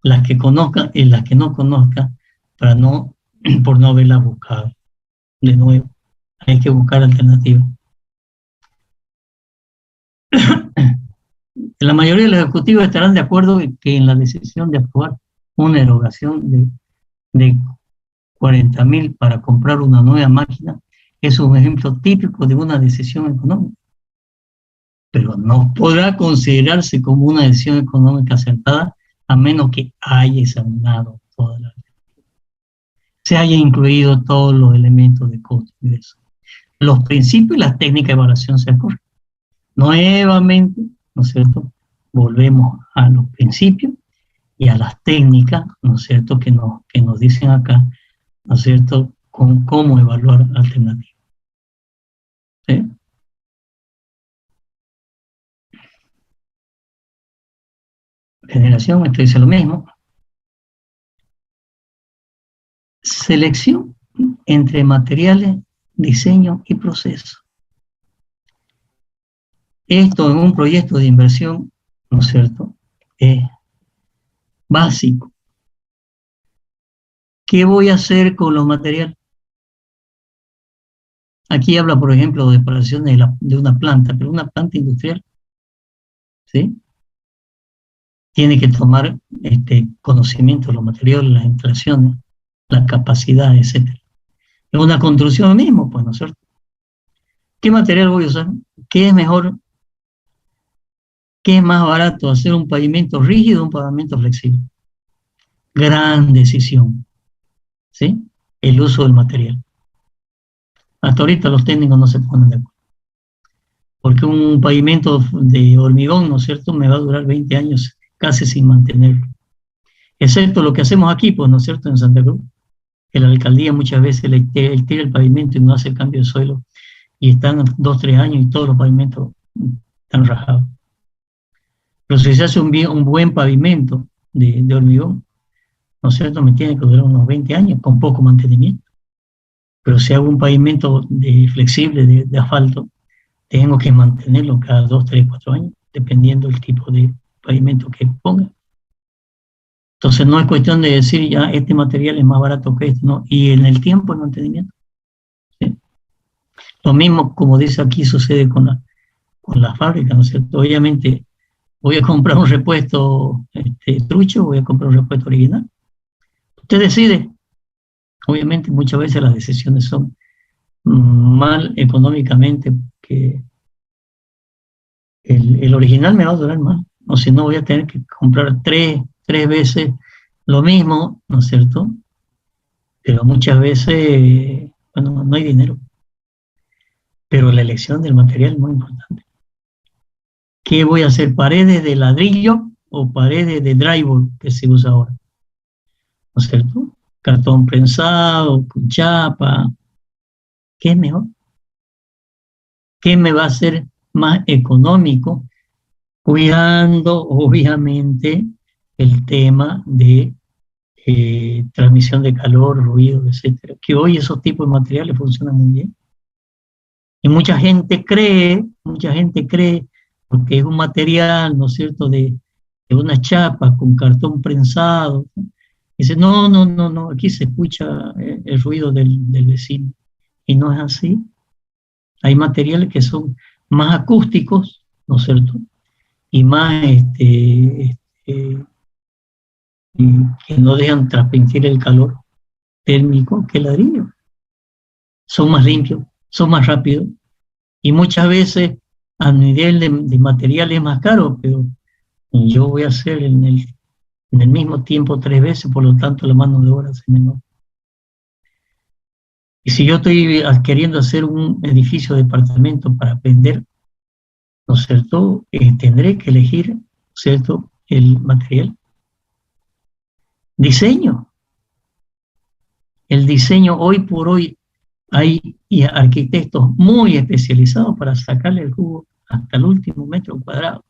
las que conozcan y las que no conozcan, por no haberlas buscado. De nuevo, hay que buscar alternativas. La mayoría de los ejecutivos estarán de acuerdo que en la decisión de aprobar una erogación de 40.000 para comprar una nueva máquina es un ejemplo típico de una decisión económica, pero no podrá considerarse como una decisión económica acertada a menos que haya examinado toda la se haya incluido todos los elementos de costo y ingreso. Los principios y las técnicas de evaluación se acorden. Nuevamente, ¿no es cierto?, volvemos a los principios y a las técnicas, ¿no es cierto?, que nos dicen acá, ¿no es cierto?, con cómo evaluar alternativas. ¿Sí? Generación, esto dice lo mismo. Selección entre materiales, diseño y proceso. Esto en un proyecto de inversión, ¿no es cierto?, es básico. ¿Qué voy a hacer con los materiales? Aquí habla, por ejemplo, de operaciones de una planta, pero una planta industrial, ¿sí?, tiene que tomar conocimiento de los materiales, las instalaciones, la capacidad, etc. En una construcción mismo, pues, ¿no es cierto? ¿Qué material voy a usar? ¿Qué es mejor? ¿Qué es más barato? ¿Hacer un pavimento rígido o un pavimento flexible? Gran decisión, ¿sí? El uso del material. Hasta ahorita los técnicos no se ponen de acuerdo. Porque un pavimento de hormigón, ¿no es cierto?, me va a durar 20 años casi sin mantenerlo. Excepto lo que hacemos aquí, pues, ¿no es cierto?, en Santa Cruz, que la alcaldía muchas veces le tira el pavimento y no hace el cambio de suelo, y están 2 o 3 años y todos los pavimentos están rajados. Pero si se hace un buen pavimento de hormigón, ¿no es cierto?, me tiene que durar unos 20 años con poco mantenimiento. Pero si hago un pavimento flexible de asfalto, tengo que mantenerlo cada 2, 3, 4 años, dependiendo del tipo de pavimento que ponga. Entonces no es cuestión de decir ya este material es más barato que este, no, y en el tiempo el mantenimiento. ¿Sí? Lo mismo, como dice aquí, sucede con la fábrica, ¿no es cierto? Obviamente voy a comprar un repuesto trucho, voy a comprar un repuesto original. Usted decide. Obviamente muchas veces las decisiones son mal económicamente, que el original me va a durar más, o si no voy a tener que comprar tres veces lo mismo, ¿no es cierto? Pero muchas veces, bueno, no hay dinero. Pero la elección del material es muy importante. ¿Qué voy a hacer? ¿Paredes de ladrillo o paredes de drywall que se usa ahora? ¿No es cierto? Cartón prensado, con chapa. ¿Qué es mejor? ¿Qué me va a hacer más económico? Cuidando, obviamente, el tema de transmisión de calor, ruido, etcétera. Que hoy esos tipos de materiales funcionan muy bien. Y mucha gente cree, porque es un material, ¿no es cierto?, de una chapa con cartón prensado. Dice, no, no, no, no, aquí se escucha el ruido del vecino. Y no es así. Hay materiales que son más acústicos, ¿no es cierto? Y más que no dejan transmitir el calor térmico que el ladrillo. Son más limpios, son más rápidos. Y muchas veces a nivel de material es más caro, pero yo voy a hacer en el mismo tiempo 3 veces, por lo tanto la mano de obra es menor. Y si yo estoy queriendo hacer un edificio de departamento para vender, ¿no es cierto? Tendré que elegir, ¿no es cierto?, el material. Diseño. El diseño, hoy por hoy, hay arquitectos muy especializados para sacarle el jugo hasta el último metro cuadrado.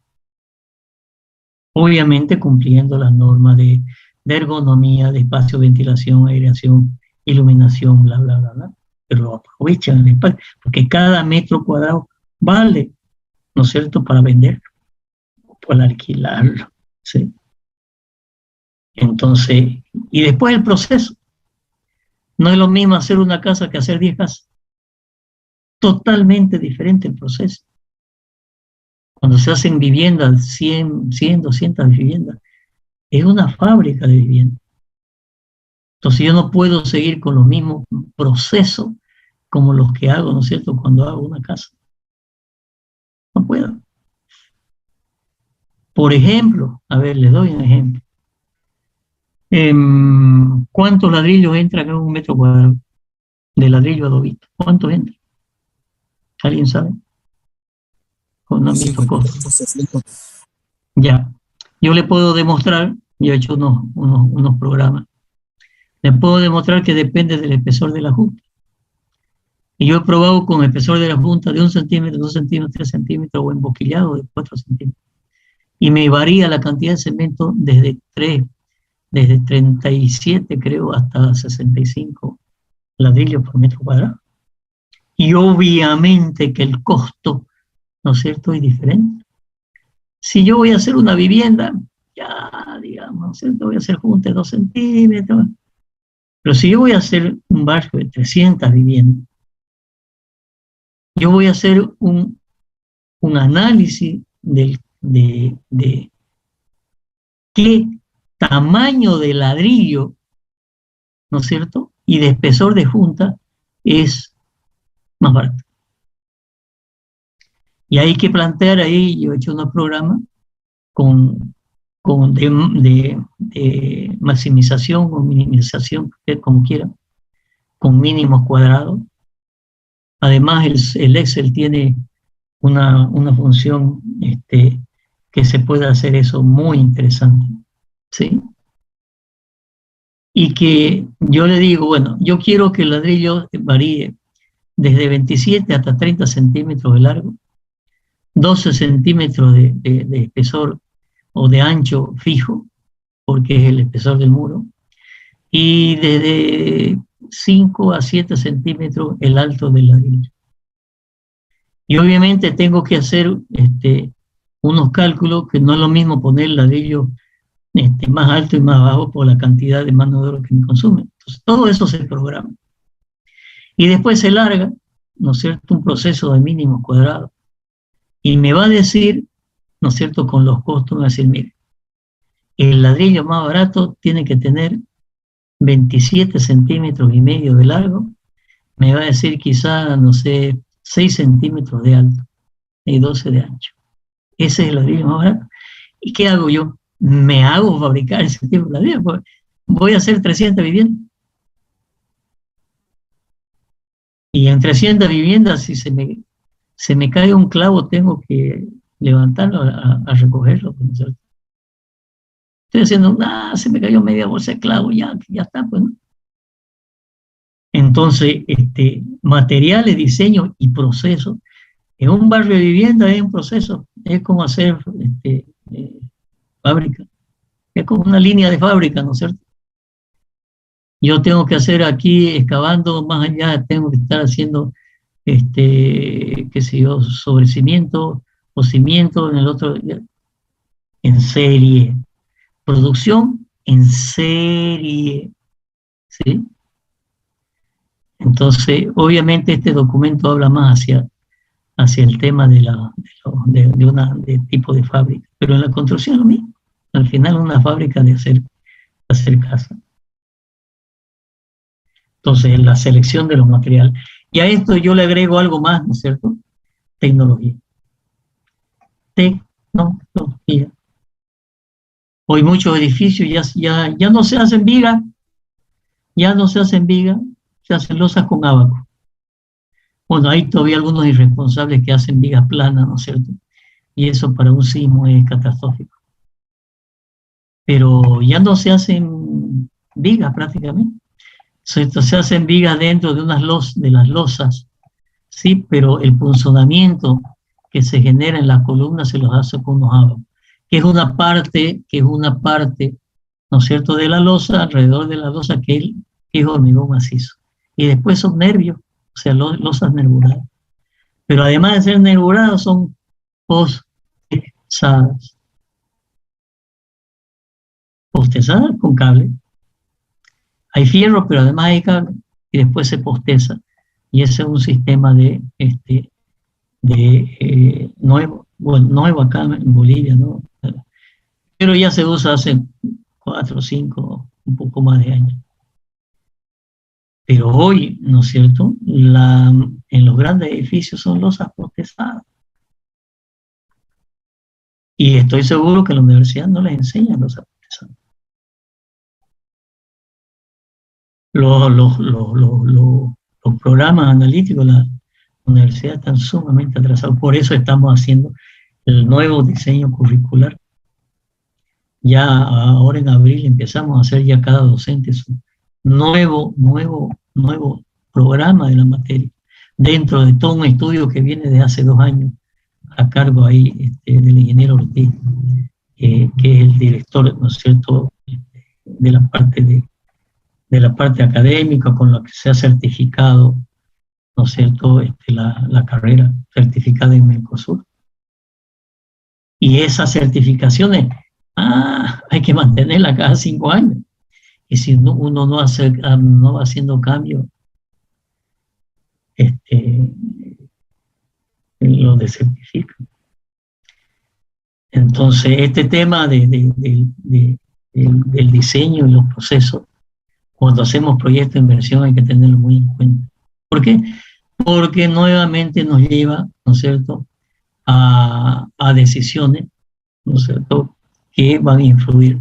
Obviamente cumpliendo las normas de ergonomía, de espacio, ventilación, aireación, iluminación, bla, bla, bla, bla. Pero aprovechan el espacio, porque cada metro cuadrado vale, ¿no es cierto?, para venderlo, para alquilarlo, ¿sí? Entonces, y después el proceso. No es lo mismo hacer una casa que hacer 10 casas. Totalmente diferente el proceso. Cuando se hacen viviendas, 100, 200 viviendas, es una fábrica de viviendas. Entonces yo no puedo seguir con los mismos procesos como los que hago, ¿no es cierto?, cuando hago una casa. No puedo. Por ejemplo, a ver, les doy un ejemplo. ¿Cuántos ladrillos entran en un metro cuadrado de ladrillo adobito? ¿Cuántos entran? ¿Alguien sabe? Con un visto costos. Ya. Yo le puedo demostrar, yo he hecho unos programas, le puedo demostrar que depende del espesor de la junta. Y yo he probado con el espesor de la junta de 1 centímetro, 2 centímetros, 3 centímetros o emboquillado de 4 centímetros. Y me varía la cantidad de cemento desde 37, creo, hasta 65 ladrillos por metro cuadrado. Y obviamente que el costo, ¿no es cierto?, es diferente. Si yo voy a hacer una vivienda, ya, digamos, ¿no es cierto?, voy a hacer junta de 2 centímetros. Pero si yo voy a hacer un barrio de 300 viviendas, yo voy a hacer un análisis de qué tamaño de ladrillo, ¿no es cierto?, y de espesor de junta es más barato. Y hay que plantear ahí, yo he hecho unos programas de maximización o minimización, como quieran, con mínimos cuadrados. Además, el Excel tiene una función que se puede hacer eso muy interesante, ¿sí? Y que yo le digo, bueno, yo quiero que el ladrillo varíe desde 27 hasta 30 centímetros de largo, 12 centímetros de espesor o de ancho fijo, porque es el espesor del muro, y desde 5 a 7 centímetros el alto del ladrillo. Y obviamente tengo que hacer unos cálculos, que no es lo mismo poner el ladrillo más alto y más bajo por la cantidad de mano de obra que me consume. Entonces, todo eso se programa. Y después se larga, ¿no es cierto?, un proceso de mínimos cuadrados. Y me va a decir, ¿no es cierto?, con los costos, me va a decir, mire, el ladrillo más barato tiene que tener 27 centímetros y medio de largo, me va a decir quizá, no sé, 6 centímetros de alto y 12 de ancho. Ese es el ladrillo más barato. ¿Y qué hago yo? Me hago fabricar ese tipo de ladrillo. Pues voy a hacer 300 viviendas. Y en 300 viviendas, si se me cae un clavo, tengo que levantarlo a recogerlo. ¿No? Estoy haciendo, se me cayó media bolsa de clavo, ya está, pues, ¿no? Entonces, materiales, diseño y proceso. En un barrio de vivienda es un proceso, es como hacer fábrica, es como una línea de fábrica, ¿no es cierto? Yo tengo que hacer aquí, excavando más allá, tengo que estar haciendo, qué sé yo, sobre cimiento o cimiento en el otro. en serie, producción en serie, ¿sí? Entonces, obviamente este documento habla más hacia el tema de tipo de fábrica, pero en la construcción lo mismo. Al final una fábrica de hacer casa. Entonces, la selección de los materiales. Y a esto yo le agrego algo más, ¿no es cierto? Tecnología. Tecnología. Hoy muchos edificios ya no se hacen vigas, se hacen losas con abaco. Bueno, hay todavía algunos irresponsables que hacen vigas planas, ¿no es cierto? Y eso para un sismo es catastrófico. Pero ya no se hacen vigas prácticamente. Se hacen vigas dentro de de las losas, sí, pero el punzonamiento que se genera en las columnas se los hace con unos abacos, que es una parte, ¿no es cierto?, de la losa, alrededor de la losa, que es hormigón macizo. Y después son nervios, o sea, losas nervuradas. Pero además de ser nervuradas, son postezadas. Postezadas con cable. Hay fierro, pero además hay cable, y después se posteza. Y ese es un sistema nuevo acá en Bolivia, ¿no? Pero ya se usa hace 4, 5, un poco más de años. Pero hoy, ¿no es cierto?, en los grandes edificios son losas postezadas. Y estoy seguro que en la universidad no les enseñan losas postezadas. Los programas analíticos de la universidad están sumamente atrasados. Por eso estamos haciendo el nuevo diseño curricular. Ya ahora en abril empezamos a hacer ya cada docente su nuevo programa de la materia, dentro de todo un estudio que viene de hace 2 años, a cargo ahí del ingeniero Ortiz, que es el director, ¿no es cierto?, de la parte académica, con la que se ha certificado, ¿no es cierto?, la carrera certificada en Mercosur. Y esas certificaciones, hay que mantenerla cada 5 años. Y si uno no va haciendo cambios, lo desertifican. Entonces, este tema del diseño y los procesos, cuando hacemos proyectos de inversión hay que tenerlo muy en cuenta. ¿Por qué? Porque nuevamente nos lleva, ¿no es cierto?, a decisiones, ¿no es cierto?, que van a influir.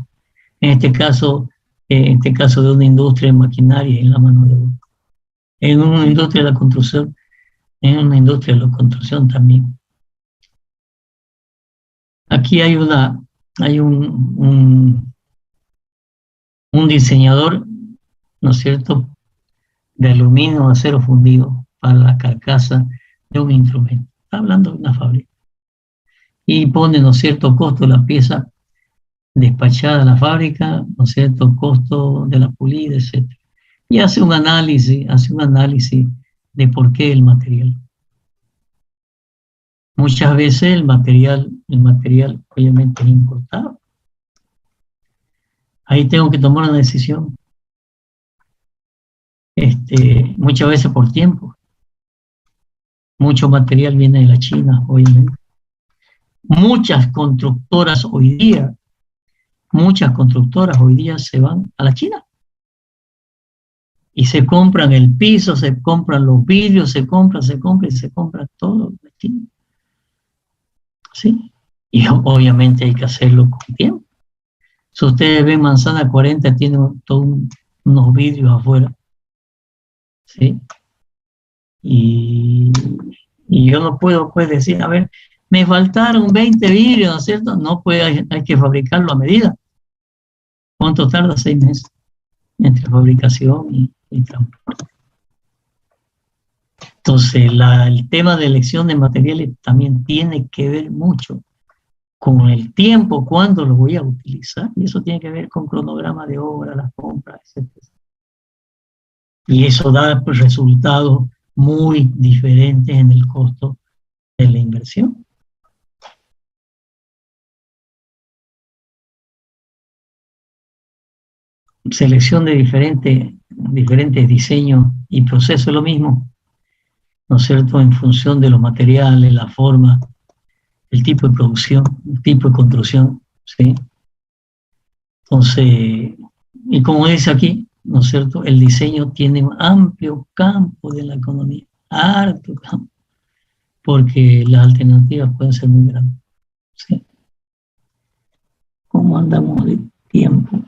En este caso de una industria de maquinaria en la mano de obra. En una industria de la construcción, también. Aquí hay un diseñador, ¿no es cierto?, de aluminio o acero fundido para la carcasa de un instrumento. Está hablando de una fábrica. Y pone, ¿no es cierto?, costo de la pieza despachada a la fábrica, ¿no es cierto?, costo de la pulida, etc. Y hace un análisis de por qué el material. Muchas veces el material obviamente es importado. Ahí tengo que tomar una decisión. Muchas veces por tiempo. Mucho material viene de la China, obviamente. Muchas constructoras hoy día se van a la China. Y se compran el piso, se compran los vidrios, se compra todo de China. ¿Sí? Y obviamente hay que hacerlo con tiempo. Si ustedes ven Manzana 40, tiene unos vidrios afuera. ¿Sí? Y yo no puedo decir, a ver, me faltaron 20 vidrios, ¿no es cierto? No puede, hay que fabricarlo a medida. ¿Cuánto tarda? 6 meses entre fabricación y transporte. Entonces, el tema de elección de materiales también tiene que ver mucho con el tiempo, cuándo lo voy a utilizar, y eso tiene que ver con cronograma de obra, las compras, etc. Y eso da resultados muy diferentes en el costo de la inversión. selección de diferentes diseños y procesos, es lo mismo, ¿no es cierto?, en función de los materiales, la forma, el tipo de producción, el tipo de construcción, ¿sí? Entonces, y como dice aquí, ¿no es cierto?, el diseño tiene un amplio campo de la economía, harto campo, porque las alternativas pueden ser muy grandes, ¿sí? ¿Cómo andamos de tiempo?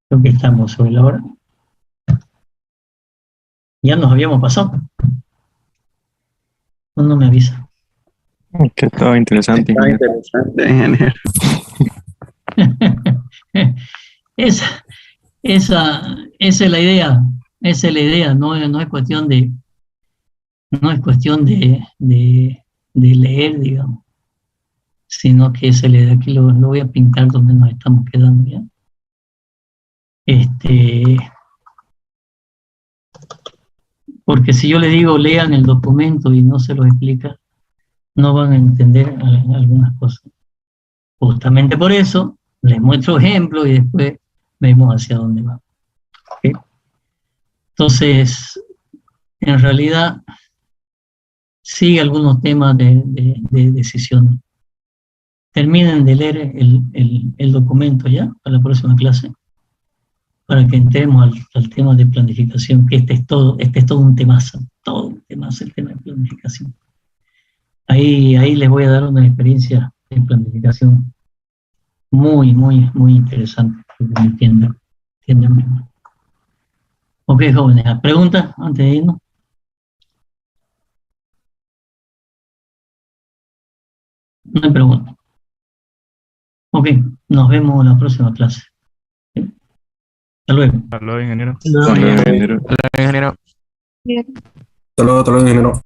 Creo que estamos sobre la hora. Ya nos habíamos pasado. No me avisa. Que estaba interesante. Está interesante, ingeniero. Esa es la idea. Esa es la idea. No es cuestión de leer, digamos, sino que esa es la idea. Aquí lo voy a pintar donde nos estamos quedando ya. Porque si yo les digo lean el documento y no se los explica, no van a entender algunas cosas. Justamente por eso les muestro ejemplos y después vemos hacia dónde va. ¿Okay? Entonces, en realidad, sigue algunos temas de decisiones. Terminen de leer el documento ya para la próxima clase, para que entremos al tema de planificación, que este es todo un temazo, el tema de planificación. Ahí les voy a dar una experiencia de planificación muy interesante, para que me entiendan mejor. Ok, jóvenes, ¿preguntas antes de irnos? No hay preguntas. Ok, nos vemos en la próxima clase. Hasta luego. Hasta luego, ingeniero. No, ingeniero. Ingeniero. Hasta luego, ingeniero.